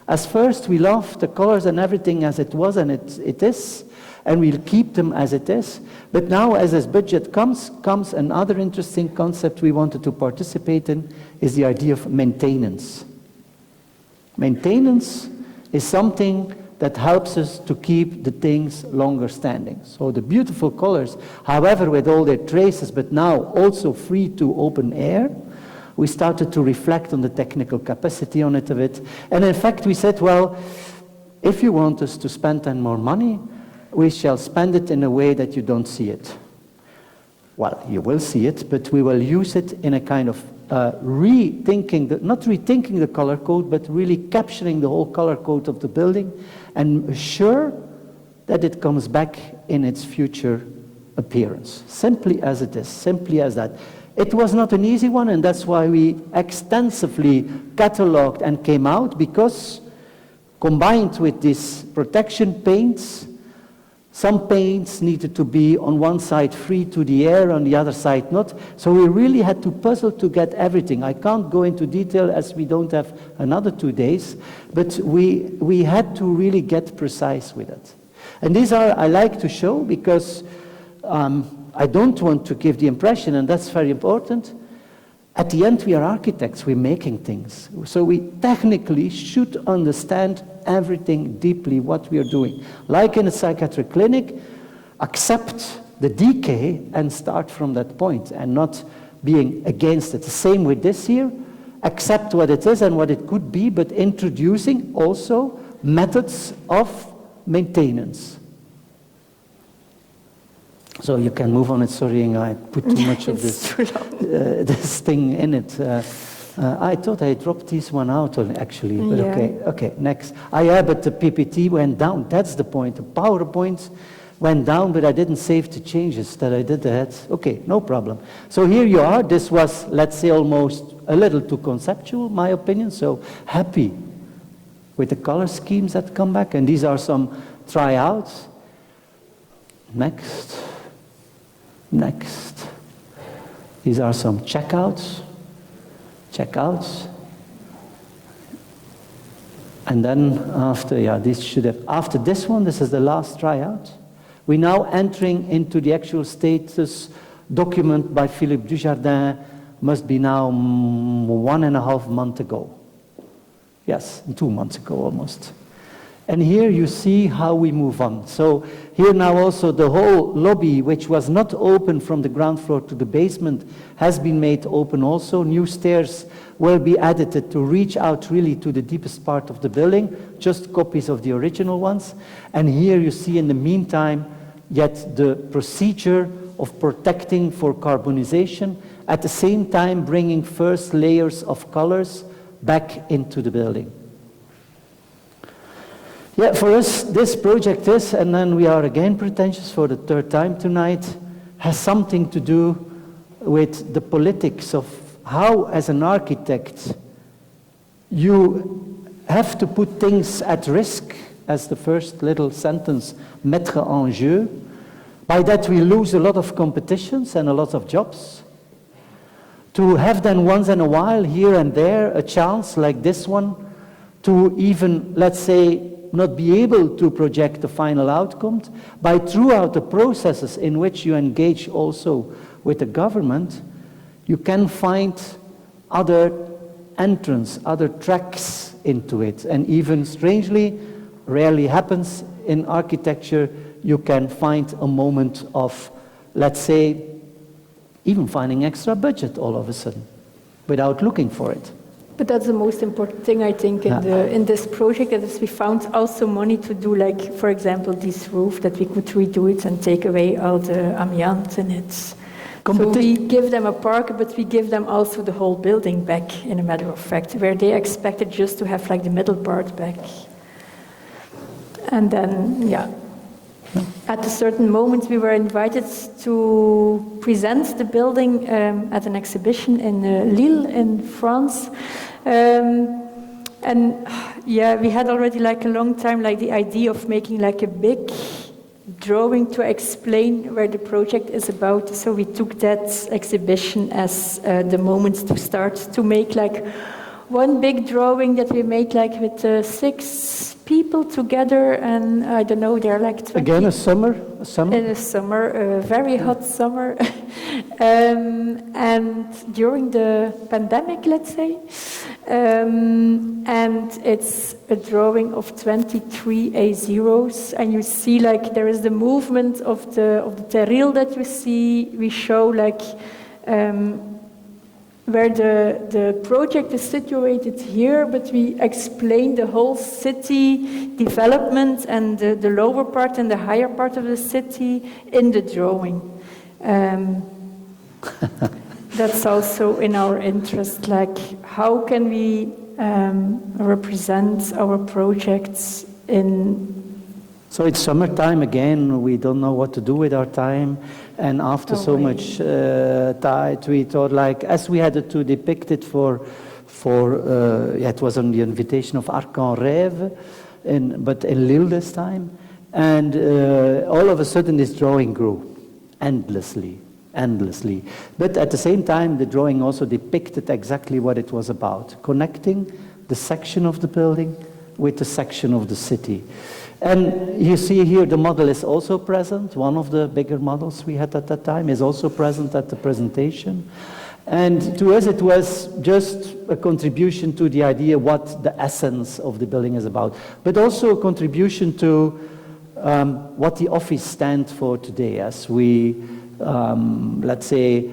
As first, we loved the colors and everything as it was and it is, and we'll keep them as it is. But now, as this budget comes another interesting concept we wanted to participate in is the idea of maintenance. Maintenance is something that helps us to keep the things longer standing. So the beautiful colors, however, with all their traces, but now also free to open air, we started to reflect on the technical capacity on it a bit. And in fact, we said, well, if you want us to spend more money, we shall spend it in a way that you don't see it. Well, you will see it, but we will use it in a kind of not rethinking the color code, but really capturing the whole color code of the building and assure that it comes back in its future appearance. Simply as it is, simply as that. It was not an easy one, and that's why we extensively cataloged and came out, because combined with these protection paints, some paints needed to be on one side free to the air, on the other side not. So we really had to puzzle to get everything. I can't go into detail as we don't have another 2 days, but we had to really get precise with it. And these are, I like to show because I don't want to give the impression, and that's very important, at the end we are architects, we're making things. So we technically should understand everything deeply what we are doing. Like in a psychiatric clinic, accept the decay and start from that point and not being against it. The same with this here, accept what it is and what it could be, but introducing also methods of maintenance. So you can move on it. Sorry, Inge, I put too much of this thing in it. I thought I dropped this one out, actually. But okay, next. Yeah, but the PPT went down. That's the point. The PowerPoint went down, but I didn't save the changes that I did ahead. Okay, no problem. So here you are. This was, let's say, almost a little too conceptual, my opinion. So happy with the color schemes that come back. And these are some tryouts. Next. These are some checkouts. And then after this one, this is the last tryout. We're now entering into the actual status document by Philippe Dujardin, must be now 1.5 months ago. Yes, 2 months ago almost. And here you see how we move on. So here now also the whole lobby, which was not open from the ground floor to the basement, has been made open also. New stairs will be added to reach out really to the deepest part of the building, just copies of the original ones. And here you see in the meantime, yet the procedure of protecting for carbonization, at the same time bringing first layers of colors back into the building. Yeah, for us, this project is, and then we are again pretentious for the 3rd time tonight, has something to do with the politics of how, as an architect, you have to put things at risk, as the first little sentence, mettre en jeu. By that we lose a lot of competitions and a lot of jobs. To have then once in a while, here and there, a chance like this one, to even, let's say, not be able to project the final outcome, by throughout the processes in which you engage also with the government, you can find other entrance, other tracks into it. And even strangely, rarely happens in architecture, you can find a moment of, let's say, even finding extra budget all of a sudden, without looking for it. But that's the most important thing, I think, in this project, that is we found also money to do, like, for example, this roof, that we could redo it and take away all the amiant in it. So we give them a park, but we give them also the whole building back, in a matter of fact, where they expected just to have like the middle part back. And then, yeah, at a certain moment we were invited to present the building at an exhibition in Lille in France. And yeah, we had already like a long time like the idea of making like a big drawing to explain where the project is about. So we took that exhibition as the moment to start to make like one big drawing that we made like with 6 people together, and I don't know, they're like 20. Again, a summer? In a summer, a very hot summer. And during the pandemic, let's say. And it's a drawing of 23 A0s, and you see like there is the movement of the terril that we see. We show like where the project is situated here, but we explain the whole city development and the lower part and the higher part of the city in the drawing. That's also in our interest, like how can we represent our projects in... So it's summertime again, we don't know what to do with our time, and after so much time, we thought like, as we had to depict it for it was on the invitation of Arc en Rêve, but in Lille this time, and all of a sudden this drawing grew endlessly. But at the same time, the drawing also depicted exactly what it was about, connecting the section of the building with the section of the city. And you see here the model is also present. One of the bigger models we had at that time is also present at the presentation. And to us it was just a contribution to the idea what the essence of the building is about, but also a contribution to what the office stands for today, as we, let's say,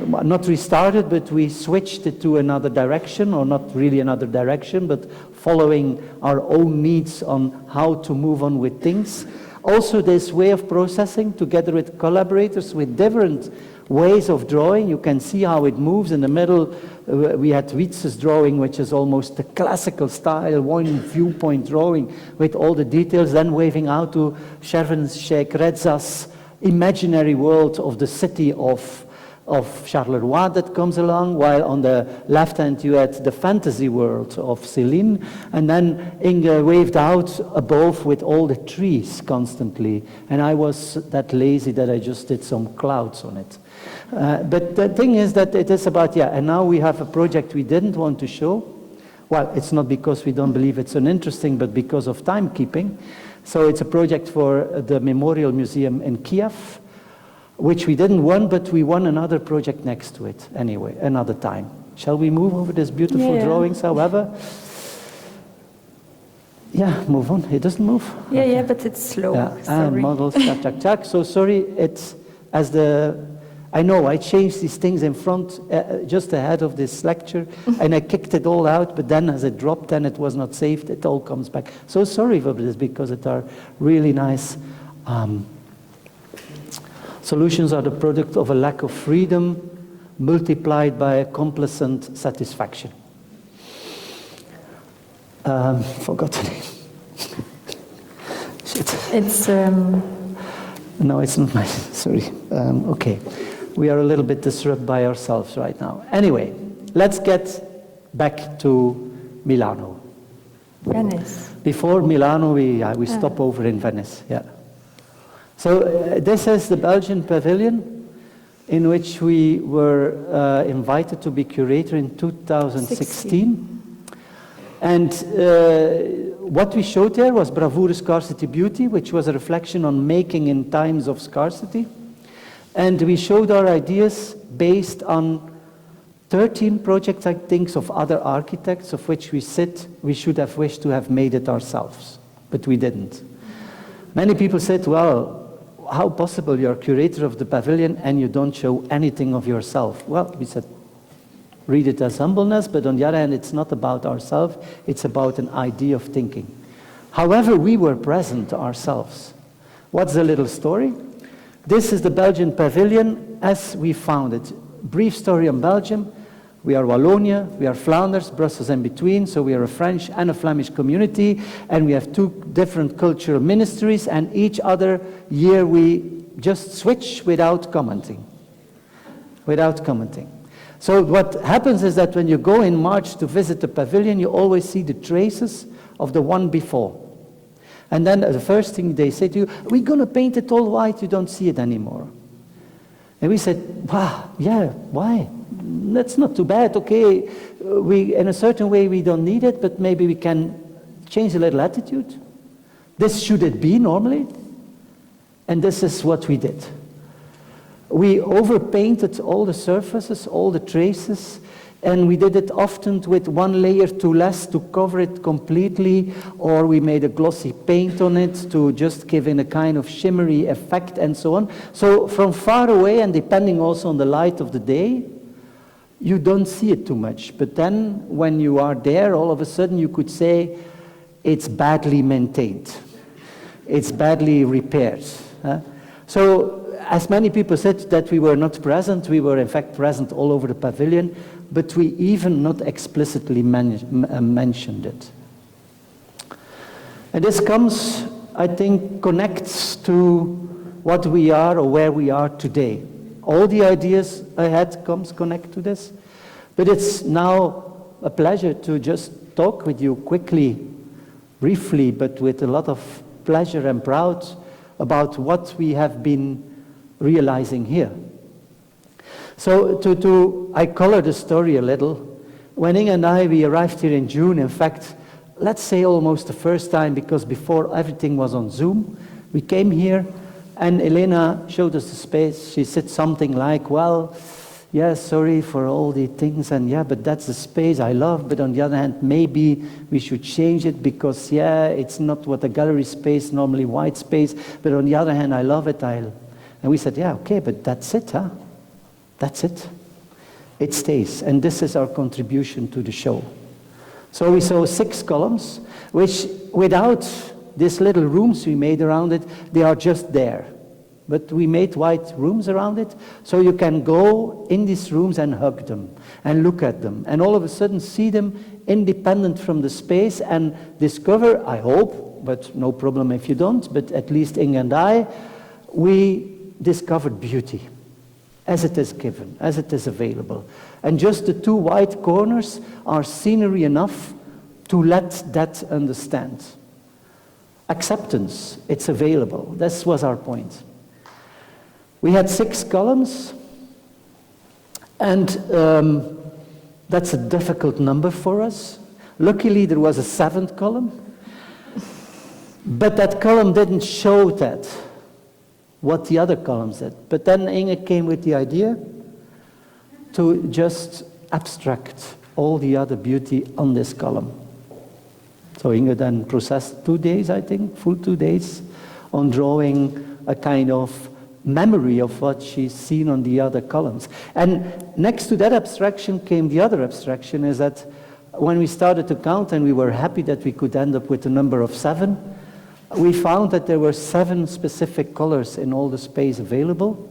not restarted, but we switched it to another direction, or not really another direction, but following our own needs on how to move on with things. Also this way of processing, together with collaborators with different ways of drawing. You can see how it moves. In the middle, we had Wietz's drawing, which is almost the classical style, one viewpoint drawing with all the details, then waving out to Sheikh Reza's imaginary world of the city of Charleroi that comes along, while on the left hand you had the fantasy world of Céline, and then Inge waved out above with all the trees constantly, and I was that lazy that I just did some clouds on it. But the thing is that it is about, and now we have a project we didn't want to show. Well, it's not because we don't believe it's uninteresting, but because of timekeeping. So it's a project for the Memorial Museum in Kiev, which we didn't won, but we won another project next to it anyway, another time. Shall we move over these beautiful drawings, however? Yeah, move on. It doesn't move. Yeah, but it's slow. Yeah. And models, chac. So sorry, it's as the... I know, I changed these things in front just ahead of this lecture, and I kicked it all out, but then as it dropped and it was not saved, it all comes back. So sorry for this, because it are really nice... Solutions are the product of a lack of freedom multiplied by a complacent satisfaction. Forgot the name. Shit. It's... No, it's not mine. Sorry. Okay. We are a little bit disrupted by ourselves right now. Anyway, let's get back to Milano. Venice. Before Milano, we stop over in Venice, yeah. So this is the Belgian Pavilion, in which we were invited to be curator in 2016. And what we showed there was Bravura, Scarcity, Beauty, which was a reflection on making in times of scarcity. And we showed our ideas based on 13 projects, I think, of other architects, of which we should have wished to have made it ourselves, but we didn't. Many people said, well, how possible you're curator of the pavilion and you don't show anything of yourself? Well, we said, read it as humbleness, but on the other hand, it's not about ourselves, it's about an idea of thinking. However, we were present ourselves. What's the little story? This is the Belgian Pavilion as we found it. Brief story on Belgium. We are Wallonia, we are Flanders, Brussels in between, so we are a French and a Flemish community, and we have two different cultural ministries, and each other year we just switch without commenting. Without commenting. So what happens is that when you go in March to visit the pavilion, you always see the traces of the one before. And then the first thing they say to you, we're going to paint it all white, you don't see it anymore. And we said, wow, yeah, why? That's not too bad, okay. In a certain way we don't need it, but maybe we can change a little attitude. This should it be normally. And this is what we did. We overpainted all the surfaces, all the traces, and we did it often with one layer too less to cover it completely, or we made a glossy paint on it to just give it a kind of shimmery effect and so on. So from far away, and depending also on the light of the day, you don't see it too much. But then when you are there, all of a sudden you could say it's badly maintained. It's badly repaired. So as many people said that we were not present, we were in fact present all over the pavilion, but we even not explicitly mentioned it. And this comes, I think, connects to what we are or where we are today. All the ideas I had connect to this, but it's now a pleasure to just talk with you quickly, briefly, but with a lot of pleasure and proud about what we have been realizing here. So I color the story a little. When Inge and we arrived here in June, in fact, let's say almost the first time, because before everything was on Zoom, we came here and Elena showed us the space. She said something like, well, yeah, sorry for all the things, and yeah, but that's the space I love, but on the other hand, maybe we should change it because, yeah, it's not what a gallery space, normally white space, but on the other hand, I love it, And we said, yeah, okay, but that's it, huh? That's it. It stays. And this is our contribution to the show. So we saw 6 columns, which without these little rooms we made around it, they are just there. But we made white rooms around it, so you can go in these rooms and hug them, and look at them, and all of a sudden see them independent from the space and discover, I hope, but no problem if you don't, but at least Inge and we discovered beauty as it is given, as it is available. And just the 2 white corners are scenery enough to let that understand. Acceptance, it's available. This was our point. We had 6 columns, and that's a difficult number for us. Luckily, there was a 7th column, but that column didn't show that, what the other columns did. But then Inge came with the idea to just abstract all the other beauty on this column. So Inge then processed 2 days, I think, full 2 days, on drawing a kind of memory of what she's seen on the other columns. And next to that abstraction came the other abstraction, is that when we started to count, and we were happy that we could end up with a number of 7, we found that there were 7 specific colors in all the space available.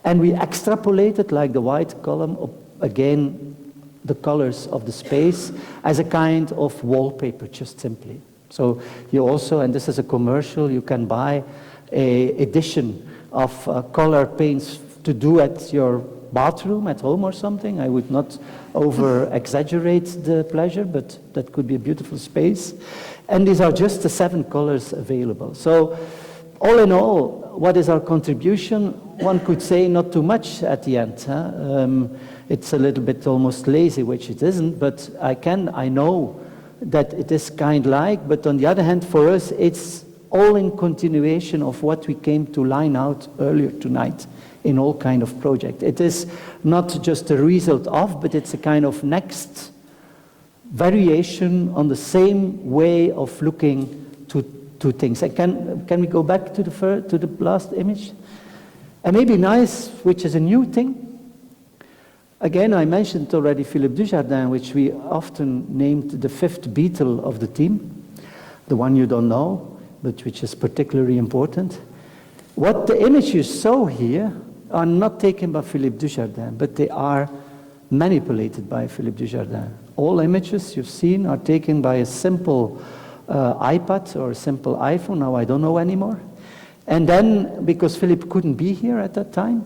And we extrapolated, like the white column, again, the colors of the space as a kind of wallpaper, just simply. So you also, and this is a commercial, you can buy an edition of color paints to do at your bathroom at home or something. I would not over-exaggerate the pleasure, but that could be a beautiful space. And these are just the 7 colors available. So all in all, what is our contribution? One could say not too much at the end. Huh? It's a little bit almost lazy, which it isn't, but I know that it is kind-like, but on the other hand, for us, it's all in continuation of what we came to line out earlier tonight in all kind of project. It is not just a result of, but it's a kind of next variation on the same way of looking to things. And can we go back to the last image? And maybe nice, which is a new thing. Again, I mentioned already Philippe Dujardin, which we often named the 5th Beatle of the team, the one you don't know, but which is particularly important. What the image you saw here are not taken by Philippe Dujardin, but they are manipulated by Philippe Dujardin. All images you've seen are taken by a simple iPad or a simple iPhone, now I don't know anymore. And then, because Philippe couldn't be here at that time,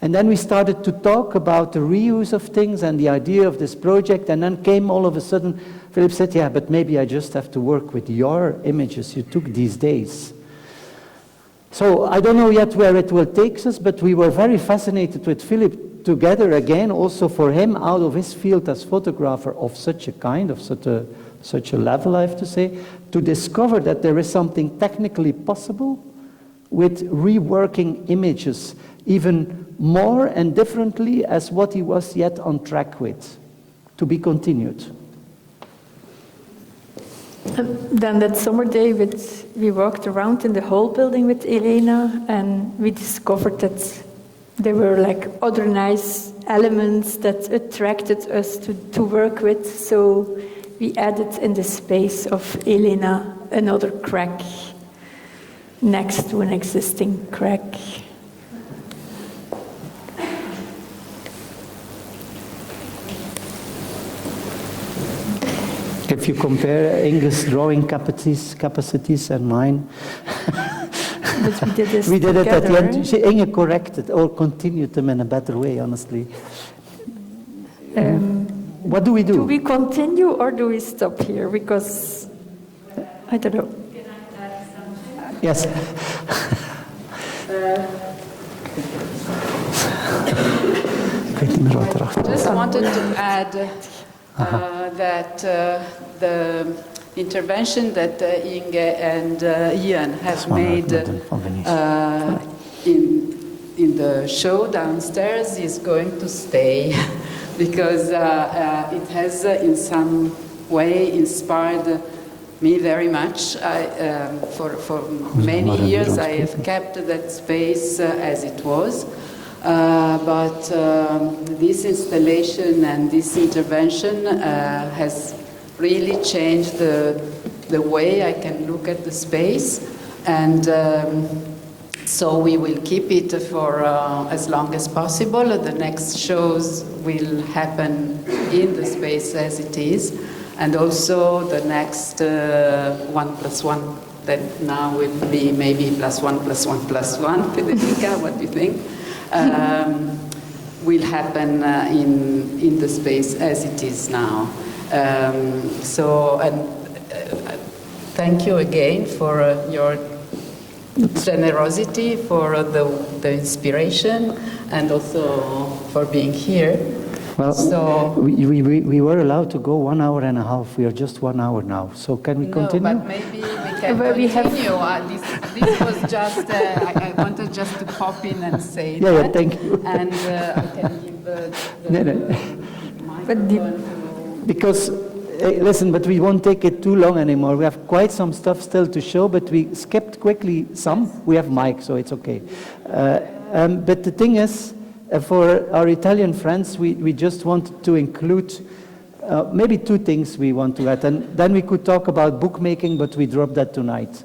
and then we started to talk about the reuse of things and the idea of this project, and then came all of a sudden, Philippe said, yeah, but maybe I just have to work with your images you took these days. So I don't know yet where it will take us, but we were very fascinated with Philippe together again, also for him out of his field as photographer of such a kind, of such a level, I have to say, to discover that there is something technically possible with reworking images even more and differently as what he was yet on track with, to be continued. Then that summer day, we walked around in the whole building with Elena, and we discovered that there were like other nice elements that attracted us to work with. So we added in the space of Elena another crack next to an existing crack. If you compare Inge's drawing capacities and mine, but we did this we did together, it at the end. right? Inge corrected or continued them in a better way, honestly. What do we do? Do we continue or do we stop here? Because, I don't know. Yes. Just wanted to add that the intervention that Inge and Ian have made in the show downstairs is going to stay because it has in some way inspired me very much. For many years I have kept that space as it was. But this installation and this intervention has really changed the way I can look at the space, and so we will keep it for as long as possible. The next shows will happen in the space as it is, and also the next 1+1 that now will be maybe +1+1+1. Federica, what do you think? Will happen in the space as it is now. Thank you again for your generosity, for the inspiration, and also for being here. Well, so we were allowed to go 1 hour and a half. We are just 1 hour now. So can we continue? No, but maybe we can continue. This was just, I wanted just to pop in and say that. Yeah, thank you. And I can give the microphone. Because, listen, but we won't take it too long anymore. We have quite some stuff still to show, but we skipped quickly some. We have Mike, so it's okay. But the thing is, for our Italian friends, we just wanted to include maybe 2 things we want to add. And then we could talk about bookmaking, but we dropped that tonight.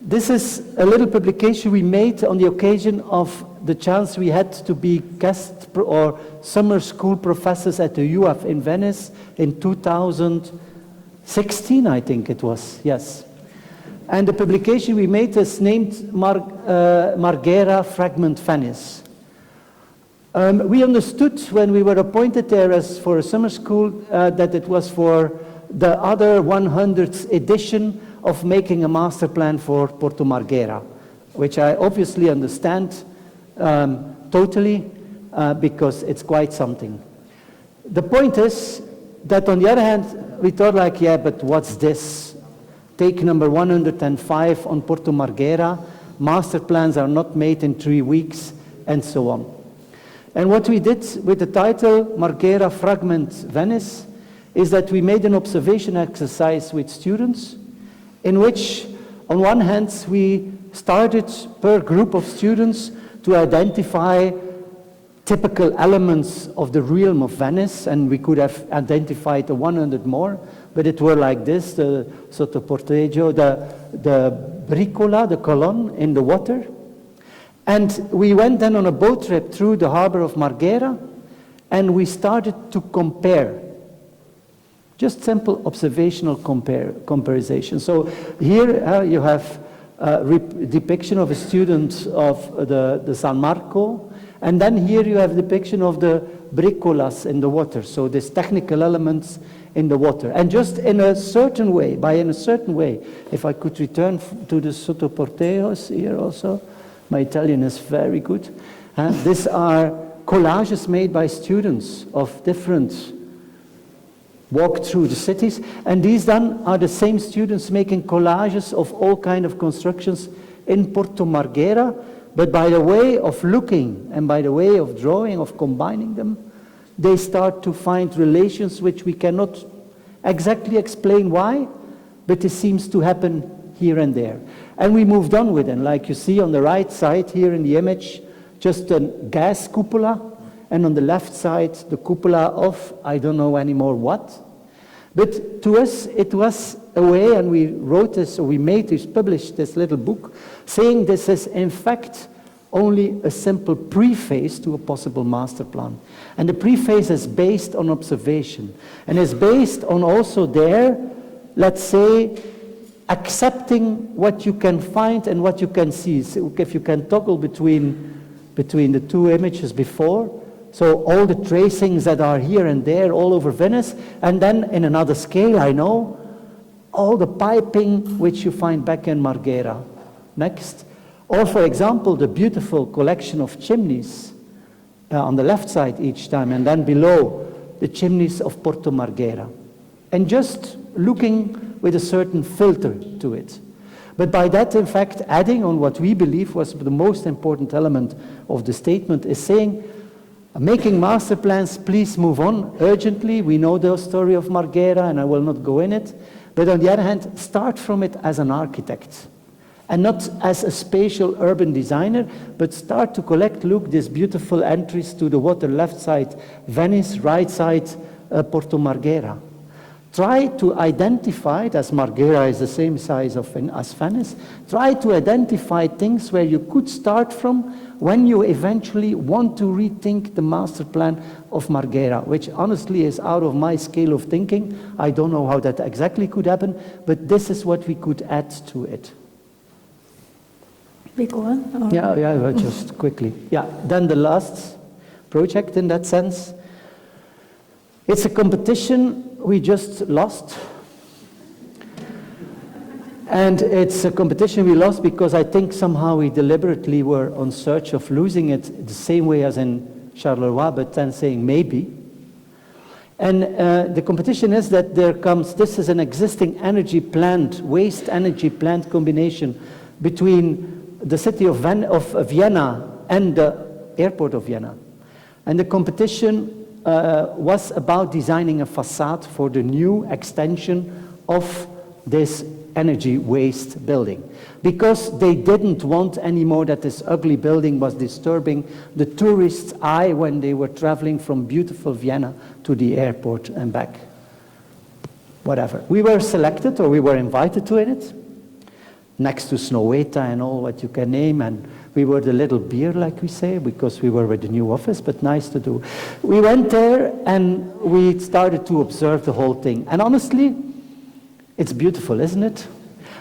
This is a little publication we made on the occasion of the chance we had to be guest or summer school professors at the UF in Venice in 2016, I think it was, yes. And the publication we made is named Marghera Fragment Venice. We understood when we were appointed there as for a summer school that it was for the other 100th edition of making a master plan for Porto Marghera, which I obviously understand totally because it's quite something. The point is that on the other hand, we thought like, yeah, but what's this? Take number 105 on Porto Marghera, master plans are not made in 3 weeks, and so on. And what we did with the title Marghera Fragment Venice is that we made an observation exercise with students in which, on one hand, we started per group of students to identify typical elements of the realm of Venice, and we could have identified 100 more, but it were like this, the sottoporteggio, the bricola, the colonne in the water. And we went then on a boat trip through the harbor of Marghera, and we started to compare. Just simple observational comparison. So here you have a depiction of a student of the San Marco, and then here you have a depiction of the bricolas in the water, so these technical elements in the water. And just in a certain way, if I could return to the sottoporteos here also, my Italian is very good. These are collages made by students of different walk through the cities, and these then are the same students making collages of all kind of constructions in Porto Marghera, but by the way of looking and by the way of drawing, of combining them, they start to find relations which we cannot exactly explain why, but it seems to happen here and there. And we moved on with it, like you see on the right side here in the image, just a gas cupola, and on the left side, the cupola of I don't know anymore what. But to us, it was a way, and we wrote this, or we made this, published this little book, saying this is in fact only a simple preface to a possible master plan. And the preface is based on observation, and is based on also there, let's say, accepting what you can find and what you can see. So if you can toggle between the two images before, so all the tracings that are here and there all over Venice, and then in another scale, I know, all the piping which you find back in Marghera. Next. Or for example, the beautiful collection of chimneys on the left side each time, and then below, the chimneys of Porto Marghera. And just looking with a certain filter to it. But by that, in fact, adding on what we believe was the most important element of the statement is saying, making master plans, please move on urgently. We know the story of Marghera, and I will not go in it. But on the other hand, start from it as an architect. And not as a spatial urban designer, but start to collect, look, these beautiful entries to the water, left side Venice, right side Porto Marghera. Try to identify, as Marghera is the same size as Venice, try to identify things where you could start from when you eventually want to rethink the master plan of Marghera, which honestly is out of my scale of thinking. I don't know how that exactly could happen, but this is what we could add to it. We go on? Yeah, just quickly. Yeah, then the last project in that sense. It's a competition we just lost. And it's a competition we lost because I think somehow we deliberately were on search of losing it the same way as in Charleroi, but then saying maybe. And the competition is that this is an existing energy plant, waste energy plant combination between the city of Vienna and the airport of Vienna. And the competition was about designing a facade for the new extension of this energy waste building. Because they didn't want anymore that this ugly building was disturbing the tourist's eye when they were traveling from beautiful Vienna to the airport and back. Whatever. We were selected, or we were invited to it, next to Snoweta and all what you can name, and we were the little beer, like we say, because we were with the new office, but nice to do. We went there and we started to observe the whole thing. And honestly, it's beautiful, isn't it?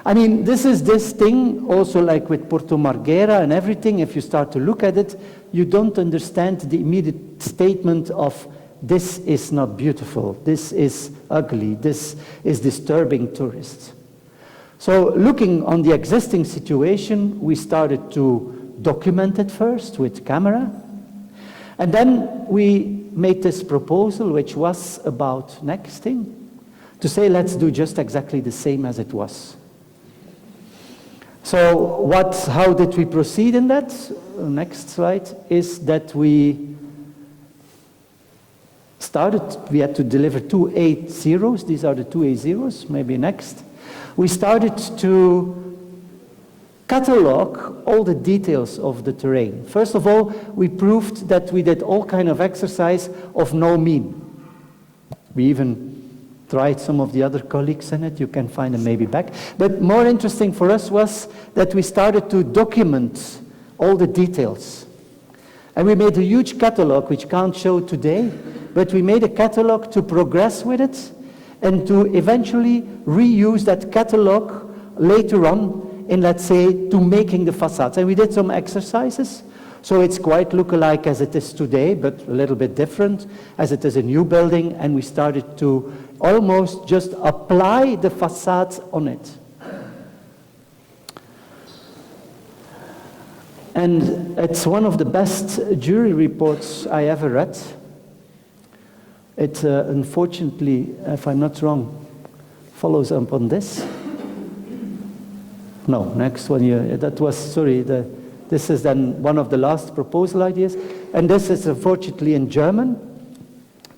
I mean, this is this thing, also like with Porto Marghera and everything, if you start to look at it, you don't understand the immediate statement of this is not beautiful, this is ugly, this is disturbing tourists. So looking on the existing situation, we started to document it first with camera. And then we made this proposal, which was about next thing, to say let's do just exactly the same as it was. So how did we proceed in that? Next slide is that we had to deliver 2 A0s. These are the 2 A0s, maybe next. We started to catalog all the details of the terrain. First of all, we proved that we did all kind of exercise of no mean. We even tried some of the other colleagues in it. You can find them maybe back. But more interesting for us was that we started to document all the details. And we made a huge catalog, which can't show today, but we made a catalog to progress with it and to eventually reuse that catalog later on in, let's say, to making the facades. And we did some exercises. So it's quite look-alike as it is today, but a little bit different, as it is a new building, and we started to almost just apply the facades on it. And it's one of the best jury reports I ever read. It unfortunately, if I'm not wrong, follows up on this. No, next one here, that was, sorry, this is then one of the last proposal ideas. And this is unfortunately in German.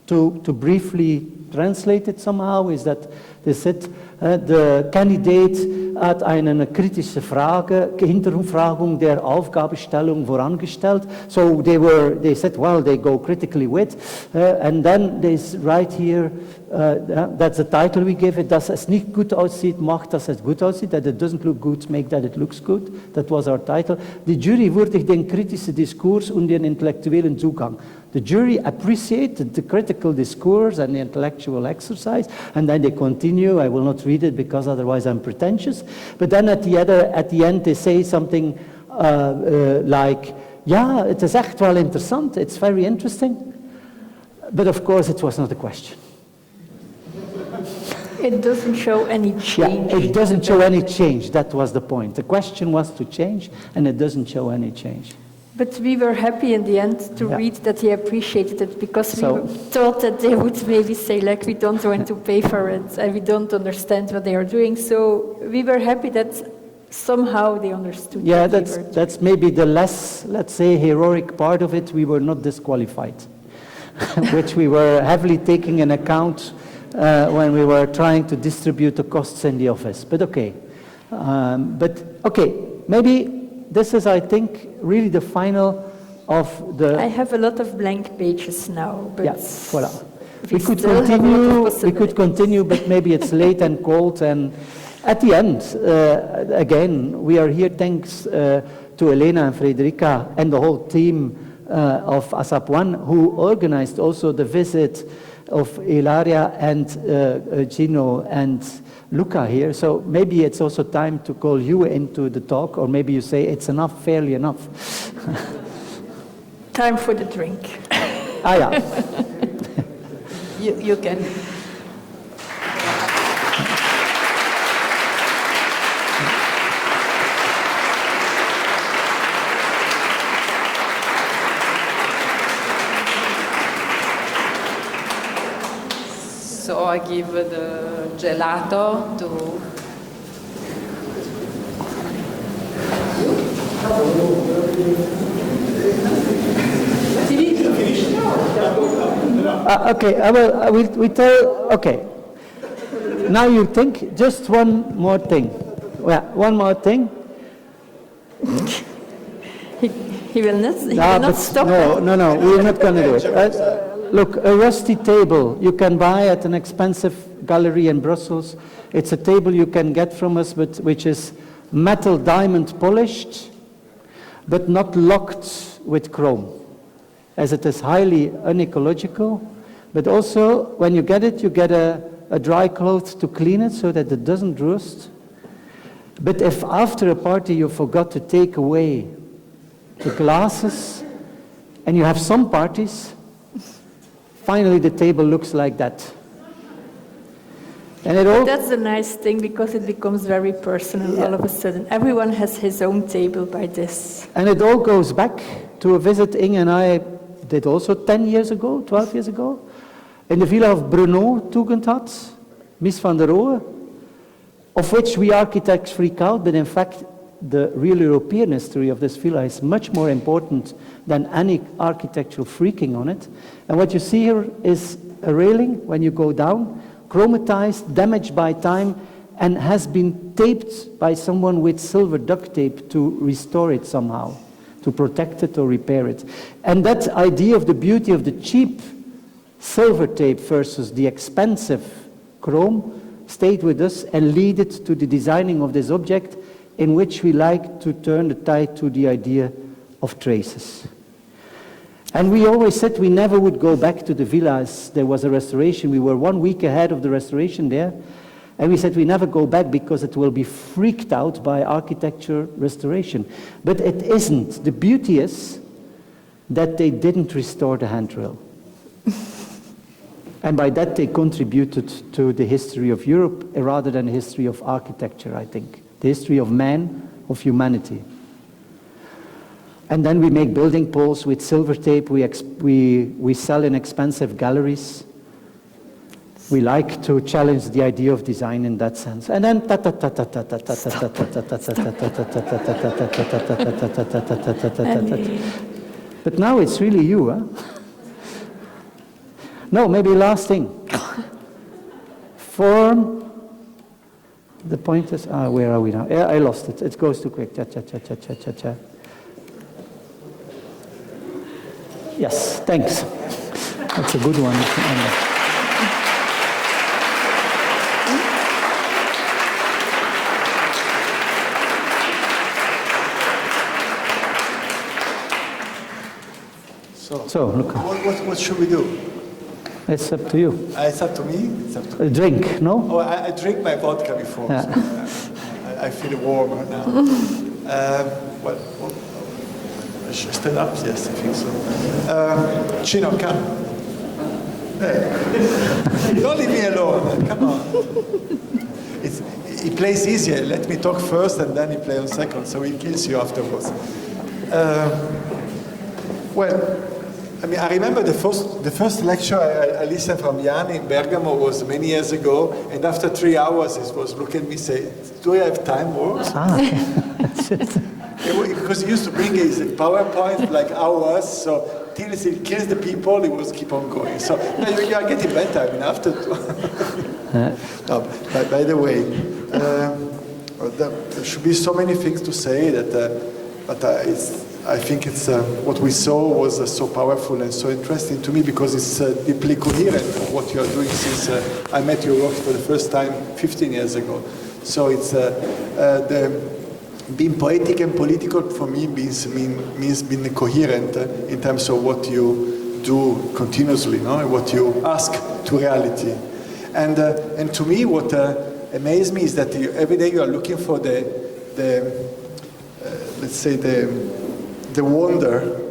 To briefly translate it somehow is that they said, the candidate hat eine kritische Frage, Hinterfragung der Aufgabenstellung vorangestellt. So they said, well, they go critically with, and then they write here, that's the title we give it, dass es nicht gut aussieht, macht, dass es gut aussieht, that it doesn't look good, make that it looks good. That was our title. Die Jury würdigt den kritischen Diskurs und den intellektuellen Zugang. The jury appreciated the critical discourse and the intellectual exercise, and then they continue. I will not read it because otherwise I'm pretentious. But then at the end they say something like, yeah, it is echt wel interessant, it's very interesting. But of course it was not a question. It doesn't show any change. Yeah, it doesn't show any change, that was the point. The question was to change, and it doesn't show any change. But we were happy in the end to read that they appreciated it, because we thought that they would maybe say, like, we don't want to pay for it and we don't understand what they are doing. So we were happy that somehow they understood. Yeah, that's maybe the less, let's say, heroic part of it. We were not disqualified, which we were heavily taking in account when we were trying to distribute the costs in the office. But okay, maybe this is, I think, really the final of the... I have a lot of blank pages now, but... Yeah, voilà. We could continue, but maybe it's late and cold. And at the end, again, we are here thanks to Elena and Frederica and the whole team of Assab One, who organized also the visit of Ilaria and Gino and Luca here. So maybe it's also time to call you into the talk, or maybe you say it's enough, fairly enough. Time for the drink. Yeah. You can. So I give the gelato to... Okay, we tell, okay. Now you think, just one more thing. Yeah, one more thing. He will not stop. No, we're not going to do it. Look, a rusty table you can buy at an expensive gallery in Brussels. It's a table you can get from us, but which is metal diamond polished, but not locked with chrome, as it is highly unecological. But also, when you get it, you get a dry cloth to clean it so that it doesn't rust. But if after a party you forgot to take away the glasses, and you have some parties, finally the table looks like that. And that's a nice thing, because it becomes very personal all of a sudden. Everyone has his own table by this. And it all goes back to a visit Inge and I did also 10 years ago, 12 years ago, in the villa of Bruno Tugendhat, Mies van der Rohe, of which we architects freak out, but in fact the real European history of this villa is much more important than any architectural freaking on it. And what you see here is a railing when you go down, chromatized, damaged by time, and has been taped by someone with silver duct tape to restore it somehow, to protect it or repair it. And that idea of the beauty of the cheap silver tape versus the expensive chrome stayed with us and led it to the designing of this object, in which we like to turn the tide to the idea of traces. And we always said we never would go back to the villas. There was a restoration. We were 1 week ahead of the restoration there. And we said we never go back because it will be freaked out by architecture restoration. But it isn't. The beauty is that they didn't restore the handrail. And by that they contributed to the history of Europe rather than the history of architecture, I think. The history of man, of humanity. And then we make building poles with silver tape. We sell in expensive galleries. We like to challenge the idea of design in that sense. And then but now it's really you, huh? No, maybe last thing. Form. The point is, where are we now? Yeah, I lost it. It goes too quick. Cha. Yes, thanks. That's a good one. So look. What should we do? It's up to you. It's up to me? It's up to a drink, no? Oh, I drink my vodka before, so I feel warmer now. Well, I should stand up? Yes, I think so. Chino, come. Hey. Don't leave me alone, come on. He plays easier. Let me talk first and then he plays on second, so he kills you afterwards. Well, I mean, I remember the first lecture I listened from Jan in Bergamo was many years ago, and after 3 hours he was looking at me and say, do you have time works? That's it. Because he used to bring his PowerPoint like hours, so till he kills the people, he was keep on going. So you are getting better, I mean, after... No, by the way, there should be so many things to say that, I think it's what we saw was so powerful and so interesting to me because it's deeply coherent with what you are doing since I met your work for the first time 15 years ago. So it's being poetic and political for me means being coherent in terms of what you do continuously, no? And what you ask to reality. And to me, what amazed me is that every day you are looking for let's say the wonder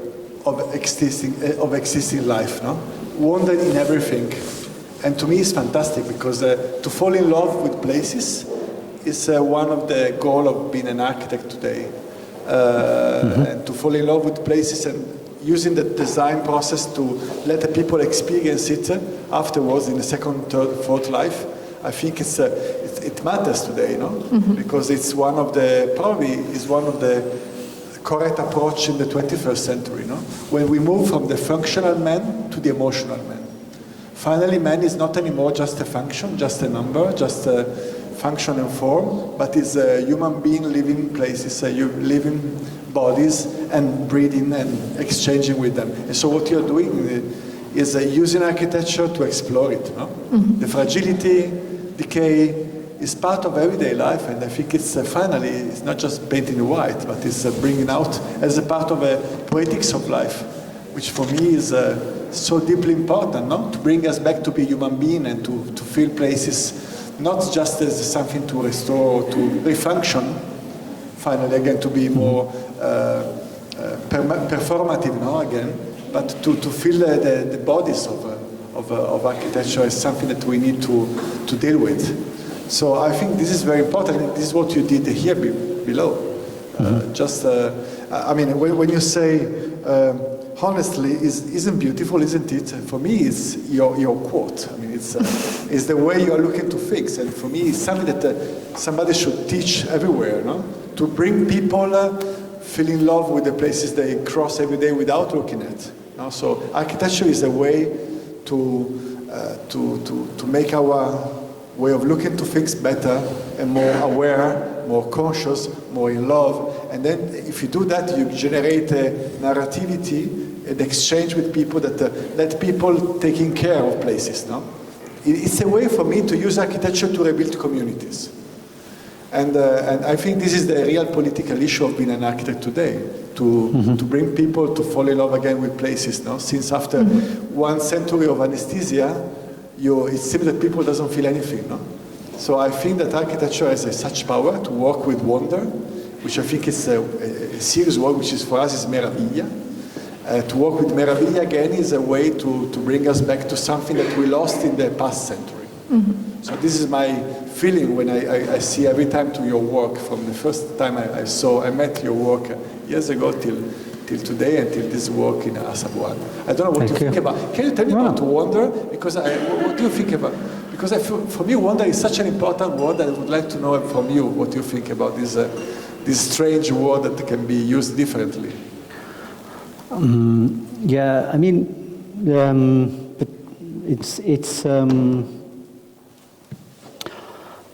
of existing life, no? Wonder in everything. And to me it's fantastic because to fall in love with places is one of the goals of being an architect today. And to fall in love with places and using the design process to let the people experience it afterwards in the second, third, fourth life. I think it matters today, no? Because it's one of the correct approach in the 21st century, no? When we move from the functional man to the emotional man. Finally, man is not anymore just a function, just a number, just a function and form, but is a human being living in places, living bodies and breathing and exchanging with them. And so what you're doing is using architecture to explore it, no? The fragility, decay, is part of everyday life, and I think it's finally, it's not just painting white, but it's bringing out as a part of a poetics of life, which for me is so deeply important, no? To bring us back to be human being and to feel places not just as something to restore or to refunction, finally again to be more performative now again, but to feel the bodies of architecture as something that we need to deal with. So I think this is very important. This is what you did here below. I mean, when you say honestly, isn't beautiful, isn't it? For me, it's your quote. I mean, it's the way you are looking to fix. And for me, it's something that somebody should teach everywhere, no? To bring people feel in love with the places they cross every day without looking at. No? So architecture is a way to make our way of looking to things better and more aware, more conscious, more in love. And then if you do that, you generate a narrativity, an exchange with people that let people taking care of places. No? It's a way for me to use architecture to rebuild communities. And I think this is the real political issue of being an architect today, to bring people to fall in love again with places. No? Since after 1 century of anesthesia, it seems that people doesn't feel anything. No? So I think that architecture has such power to work with wonder, which I think is a serious word, which is for us is meraviglia. To work with meraviglia again is a way to bring us back to something that we lost in the past century. So this is my feeling when I see every time to your work, from the first time I met your work years ago till today, until this work in Assab One. I don't know what you think about. Can you tell me about wonder? Because what do you think about? Because for me, wonder is such an important word that I would like to know from you what you think about this strange word that can be used differently. Yeah, I mean, it's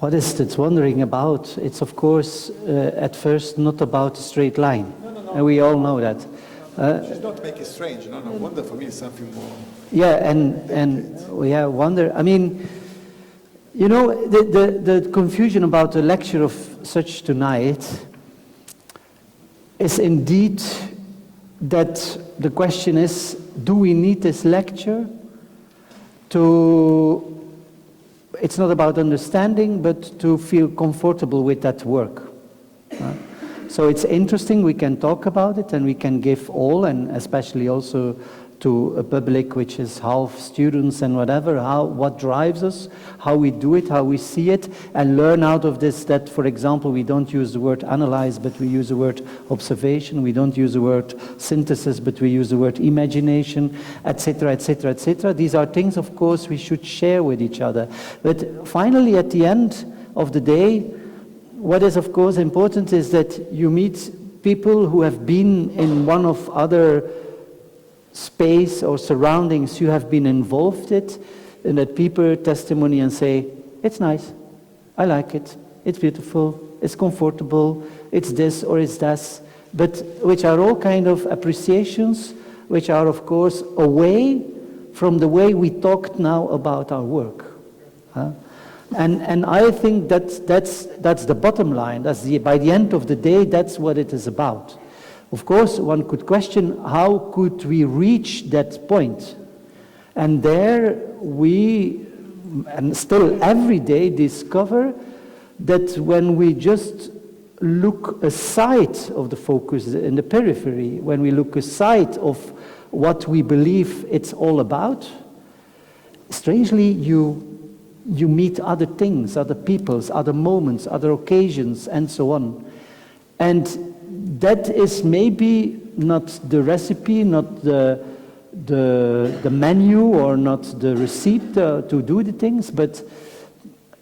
what is it wondering about? It's of course at first not about a straight line. No. And we all know that. She's not making it strange. No. Wonder for me is something more. Yeah, and wonder. I mean, you know, the confusion about the lecture of such tonight is indeed that the question is: do we need this lecture to? It's not about understanding, but to feel comfortable with that work. So it's interesting, we can talk about it and we can give all, and especially also to a public which is half students and whatever, what drives us, how we do it, how we see it, and learn out of this that, for example, we don't use the word analyze, but we use the word observation, we don't use the word synthesis, but we use the word imagination, etc., etc., etc. These are things, of course, we should share with each other. But finally, at the end of the day, what is, of course, important is that you meet people who have been in one of other space or surroundings you have been involved in, and that people testimony and say, it's nice, I like it, it's beautiful, it's comfortable, it's this or it's that, but which are all kind of appreciations, which are of course away from the way we talked now about our work. And I think that's the bottom line. By the end of the day, that's what it is about. Of course, one could question, how could we reach that point? And there we, and still every day, discover that when we just look aside of the focus in the periphery, when we look aside of what we believe it's all about, strangely you meet other things, other peoples, other moments, other occasions, and so on. And that is maybe not the recipe, not the menu, or not the receipt to do the things, but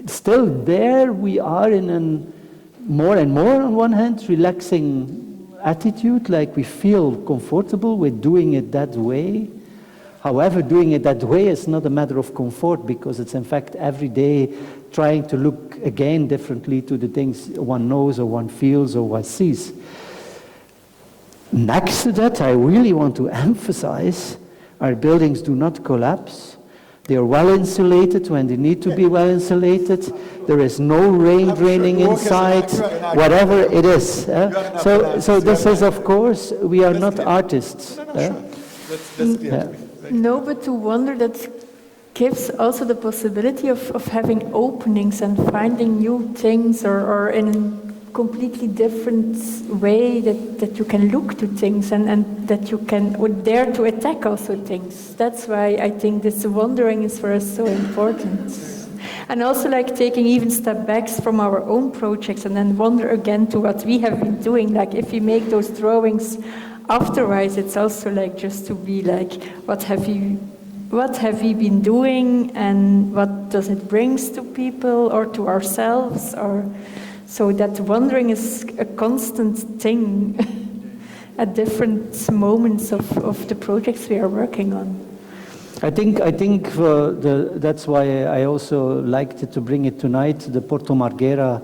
still there we are in a more and more, on one hand, relaxing attitude, like we feel comfortable with doing it that way. However, doing it that way is not a matter of comfort, because it's in fact every day trying to look again differently to the things one knows or one feels or one sees. Next to that, I really want to emphasize, our buildings do not collapse. They are well insulated when they need to be well insulated. There is no rain draining inside, whatever it is. So this is, of course, we are not artists. No, but to wonder that gives also the possibility of having openings and finding new things, or in a completely different way that you can look to things, and that you can dare to attack also things. That's why I think this wandering is for us so important. And also like taking even step backs from our own projects and then wander again to what we have been doing. Like if we make those drawings afterwards, it's also like just to be like, what have we been doing, and what does it bring to people or to ourselves? Or so that wandering is a constant thing at different moments of the projects we are working on. I think that's why I also liked to bring it tonight. The Porto Marghera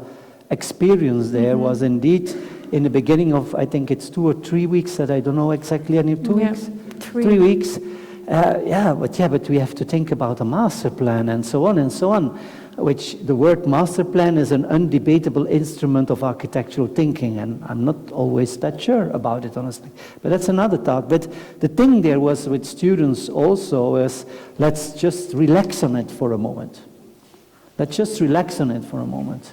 experience there was indeed in the beginning of, I think it's 2 or 3 weeks, that I don't know exactly, any 2 weeks? 3 weeks. But we have to think about a master plan and so on, which the word master plan is an undebatable instrument of architectural thinking, and I'm not always that sure about it, honestly. But that's another talk. But the thing there was with students also is, let's just relax on it for a moment. Let's just relax on it for a moment.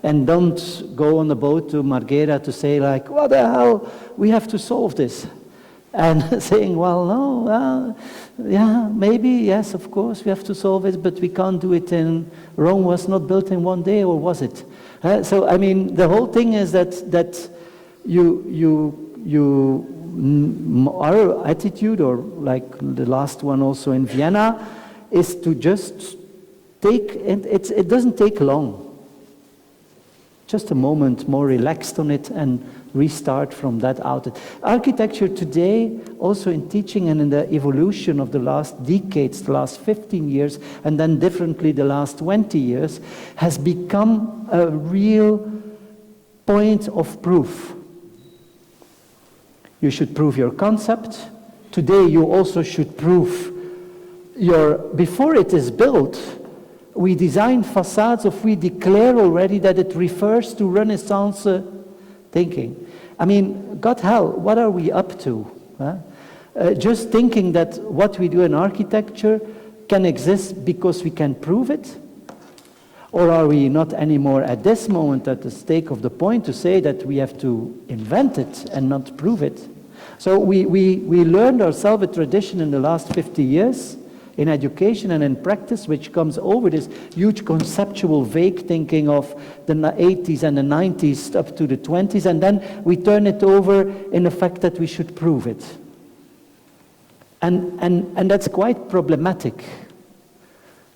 And don't go on the boat to Marghera to say like, what the hell, we have to solve this. And saying, well, no, yeah, maybe, yes, of course, we have to solve it, but we can't do it in, Rome was not built in one day, or was it? So, I mean, the whole thing is that our attitude, or like the last one also in Vienna, is to just take, and it doesn't take long. Just a moment more relaxed on it and restart from that outlet. Architecture today, also in teaching and in the evolution of the last decades, the last 15 years, and then differently the last 20 years, has become a real point of proof. You should prove your concept. Today you also should prove before it is built, we design facades we declare already that it refers to Renaissance thinking. I mean, God hell, what are we up to? Just thinking that what we do in architecture can exist because we can prove it? Or are we not anymore at this moment at the stake of the point to say that we have to invent it and not prove it? So we learned ourselves a tradition in the last 50 years in education and in practice, which comes over this huge conceptual vague thinking of the 80s and the 90s up to the 20s, and then we turn it over in the fact that we should prove it. And that's quite problematic.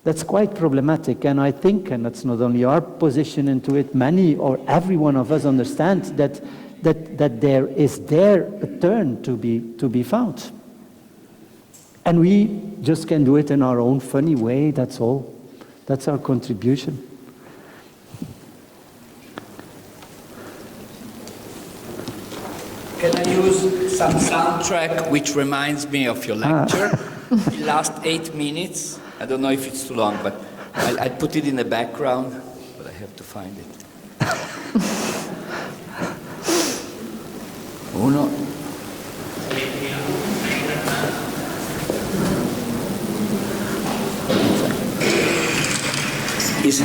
That's quite problematic, and I think, and that's not only our position into it, many or every one of us understand that there is a turn to be found. And we just can do it in our own funny way, that's all. That's our contribution. Can I use some soundtrack which reminds me of your lecture? The last 8 minutes. I don't know if it's too long, but I'll put it in the background, but I have to find it. Uno. Is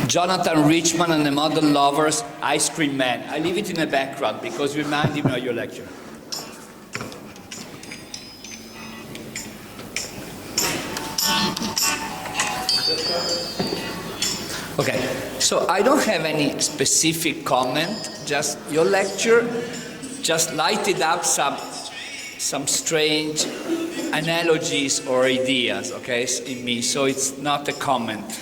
Jonathan Richman and the Modern Lovers, Ice Cream Man. I leave it in the background because it reminds me of your lecture. Okay, so I don't have any specific comment, just your lecture just lighted up some strange analogies or ideas, okay, in me, so it's not a comment.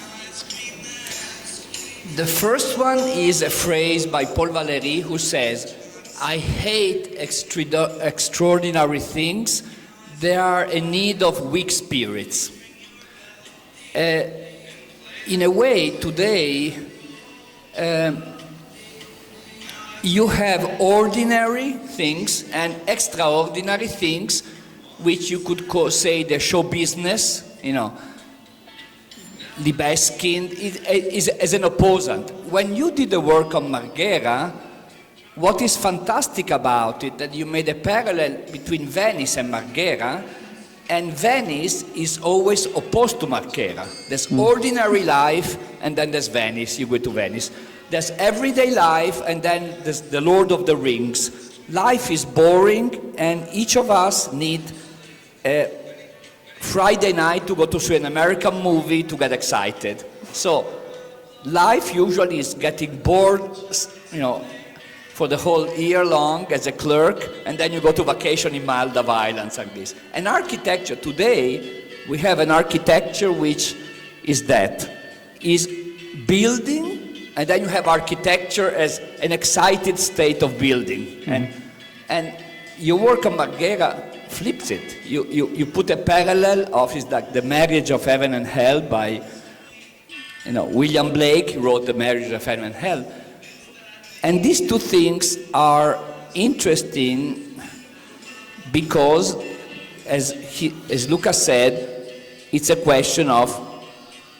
The first one is a phrase by Paul Valéry who says, I hate extraordinary things, they are in need of weak spirits. In a way, today, you have ordinary things and extraordinary things, which you could say the show business, you know, Libeskin is as an opposant. When you did the work on Marghera, what is fantastic about it, that you made a parallel between Venice and Marghera, And Venice is always opposed to Marghera. There's ordinary life, and then there's Venice, you go to Venice. There's everyday life, and then there's the Lord of the Rings. Life is boring, and each of us need a Friday night to go to see an American movie to get excited. So life usually is getting bored, for the whole year long as a clerk, and then you go to vacation in Maldives Islands like this. And architecture, today, we have an architecture which is building, and then you have architecture as an excited state of building. And your work on Marghera flips it. You put a parallel of it's like the marriage of heaven and hell by, William Blake wrote The Marriage of Heaven and Hell. And these two things are interesting because, as Luca said, it's a question of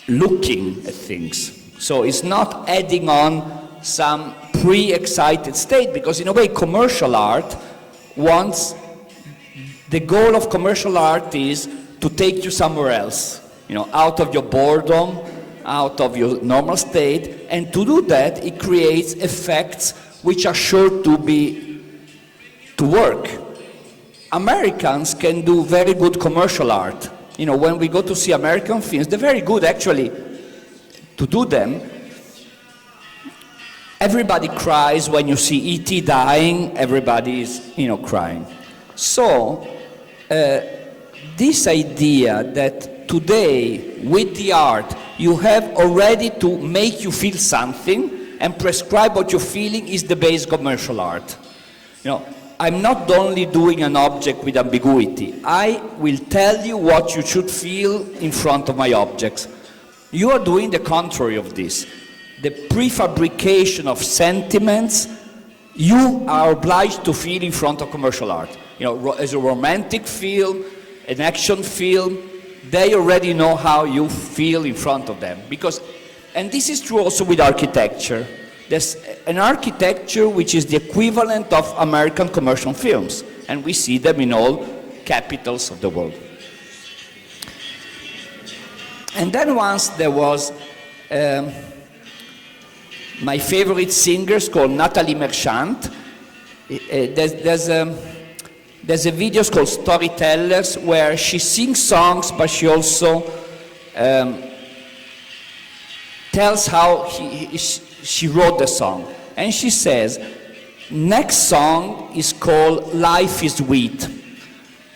looking at things. So it's not adding on some pre-excited state, because in a way commercial art the goal of commercial art is to take you somewhere else, out of your boredom, out of your normal state, and to do that, it creates effects which are sure to work. Americans can do very good commercial art. When we go to see American films, they're very good actually to do them. Everybody cries when you see E.T. dying, everybody is, crying. So, this idea that today, with the art, you have already to make you feel something and prescribe what you're feeling is the base commercial art. I'm not only doing an object with ambiguity. I will tell you what you should feel in front of my objects. You are doing the contrary of this. The prefabrication of sentiments, you are obliged to feel in front of commercial art. As a romantic film, an action film, they already know how you feel in front of them. And this is true also with architecture. There's an architecture which is the equivalent of American commercial films, and we see them in all capitals of the world. And then once there was my favorite singers called Nathalie Merchant. There's a video called Storytellers where she sings songs, but she also tells how she wrote the song. And she says, next song is called Life is Wheat.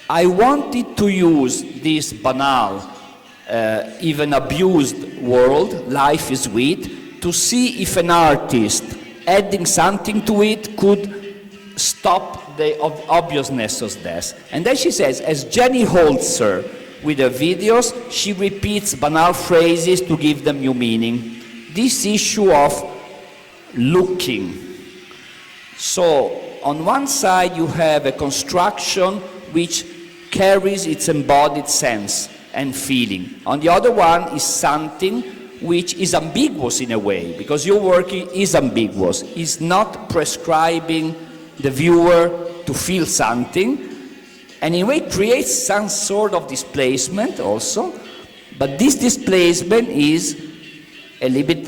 I wanted to use this banal, even abused word, life is wheat, to see if an artist adding something to it could stop the obviousness of this. And then she says, as Jenny Holzer with her videos, she repeats banal phrases to give them new meaning. This issue of looking. So on one side you have a construction which carries its embodied sense and feeling. On the other one is something which is ambiguous in a way, because your work is ambiguous. It's not prescribing the viewer to feel something, and in a way creates some sort of displacement also, but this displacement is a little bit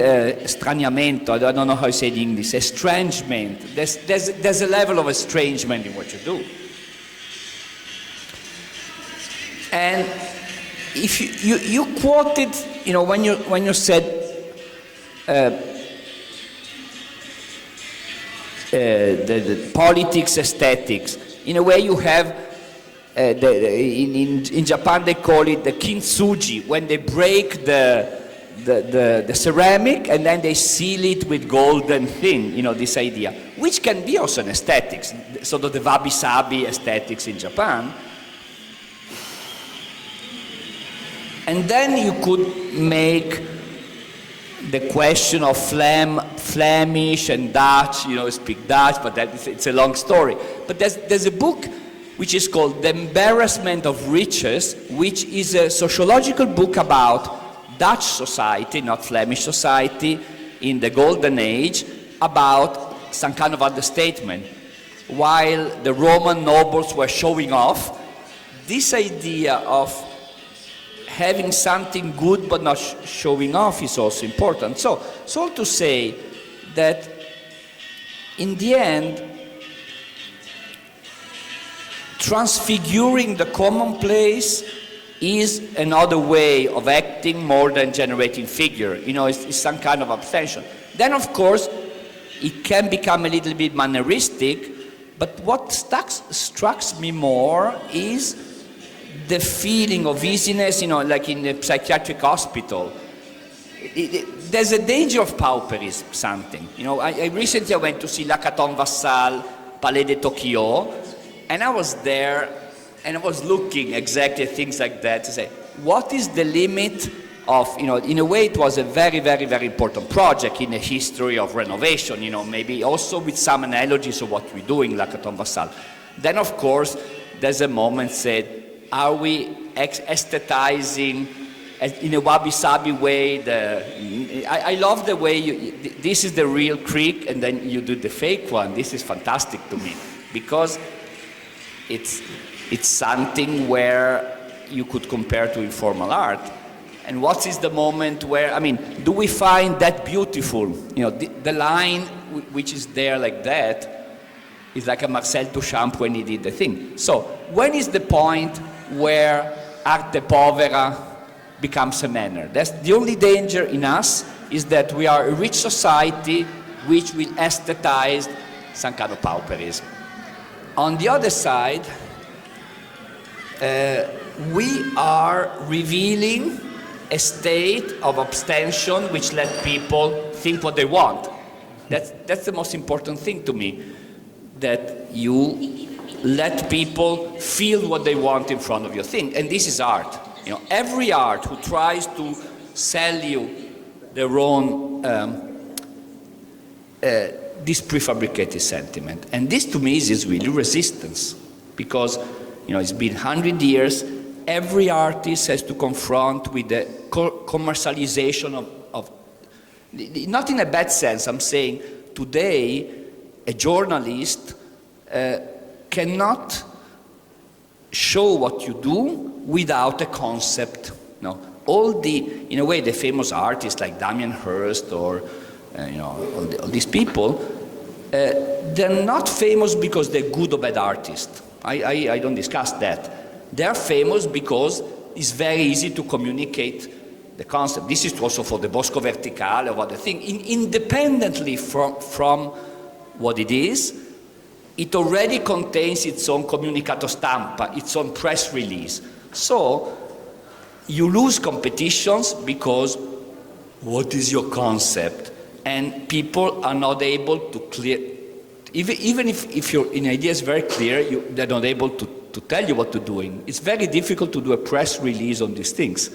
straniamento, I don't know how you say it in English, estrangement. There's a level of estrangement in what you do. And if you quoted, when you said the politics, aesthetics, in a way you have, in Japan they call it the kintsugi, when they break the ceramic and then they seal it with golden thing, this idea, which can be also an aesthetics, sort of the wabi-sabi aesthetics in Japan. And then you could make the question of Flemish and Dutch, speak Dutch, but it's a long story. But there's a book which is called The Embarrassment of Riches, which is a sociological book about Dutch society, not Flemish society, in the Golden Age, about some kind of understatement. While the Roman nobles were showing off, this idea of having something good but not showing off is also important. So to say that in the end, transfiguring the commonplace is another way of acting more than generating figure. You know, it's some kind of abstention. Then, of course, it can become a little bit manneristic, but what strikes me more is the feeling of easiness, you know, like in a psychiatric hospital. There's a danger of pauperism, something. You know, I recently went to see Lacaton Vassal, Palais de Tokyo, and I was there, and I was looking exactly at things like that to say, what is the limit of, you know, in a way it was a very, very, very important project in the history of renovation, you know, maybe also with some analogies of what we do in Lacaton Vassal. Then, of course, there's a moment said, are we aesthetizing in a wabi-sabi way? I love the way this is the real creek and then you do the fake one. This is fantastic to me because it's something where you could compare to informal art. And what is the moment where, I mean, do we find that beautiful? You know, the line which is there like that is like a Marcel Duchamp when he did the thing. So when is the point where arte povera becomes a manner? That's the only danger in us, is that we are a rich society which will aesthetize some kind of pauperism. On the other side, we are revealing a state of abstention which let people think what they want. That's the most important thing to me, that you let people feel what they want in front of your thing. And this is art. You know, every art who tries to sell you their own this prefabricated sentiment. And this to me is really resistance, because, you know, it's been 100 years, every artist has to confront with the commercialization of, not in a bad sense, I'm saying today a journalist cannot show what you do without a concept. No, all in a way, the famous artists like Damien Hirst or you know, all these people, they're not famous because they're good or bad artists. I don't discuss that. They're famous because it's very easy to communicate the concept. This is also for the Bosco Verticale or other thing. Independently from what it is, it already contains its own comunicato stampa, its own press release. So you lose competitions because what is your concept? And people are not able to clear, even if your idea is very clear, they're not able to tell you what to do. It's very difficult to do a press release on these things.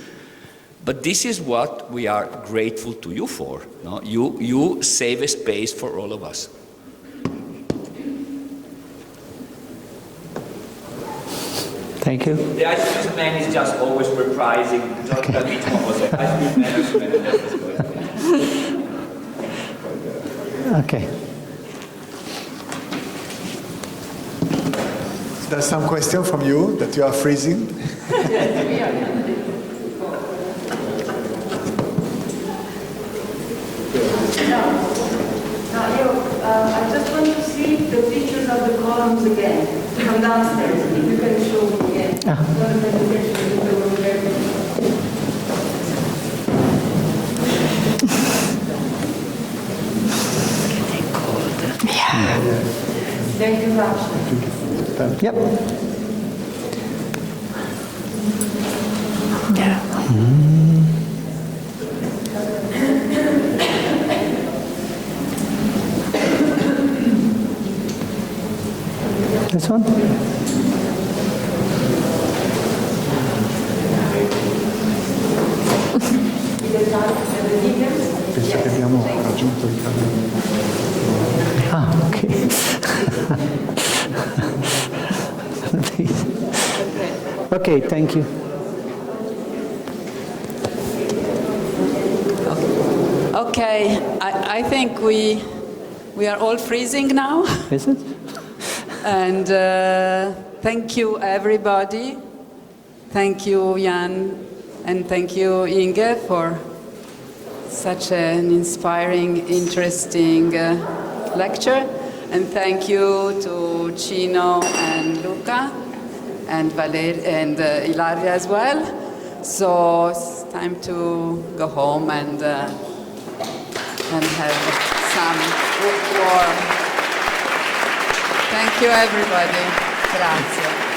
But this is what we are grateful to you for. No? You save a space for all of us. Thank you. The ice cream man is just always reprising. Okay. Okay. There's some question from you that you are freezing. I just want to see the pictures of the columns again. From downstairs, if you can show me again. Thank you much. Yep. Yeah. This one? Penso che abbiamo raggiunto il cammino. Ah, ok. Okay, thank you. Okay, I think we are all freezing now. Is it? And thank you, everybody. Thank you, Jan, and thank you, Inge, for such an inspiring, interesting lecture. And thank you to Cino and Luca and Ilaria as well. So it's time to go home and have some warm. Thank you, everybody. Grazie.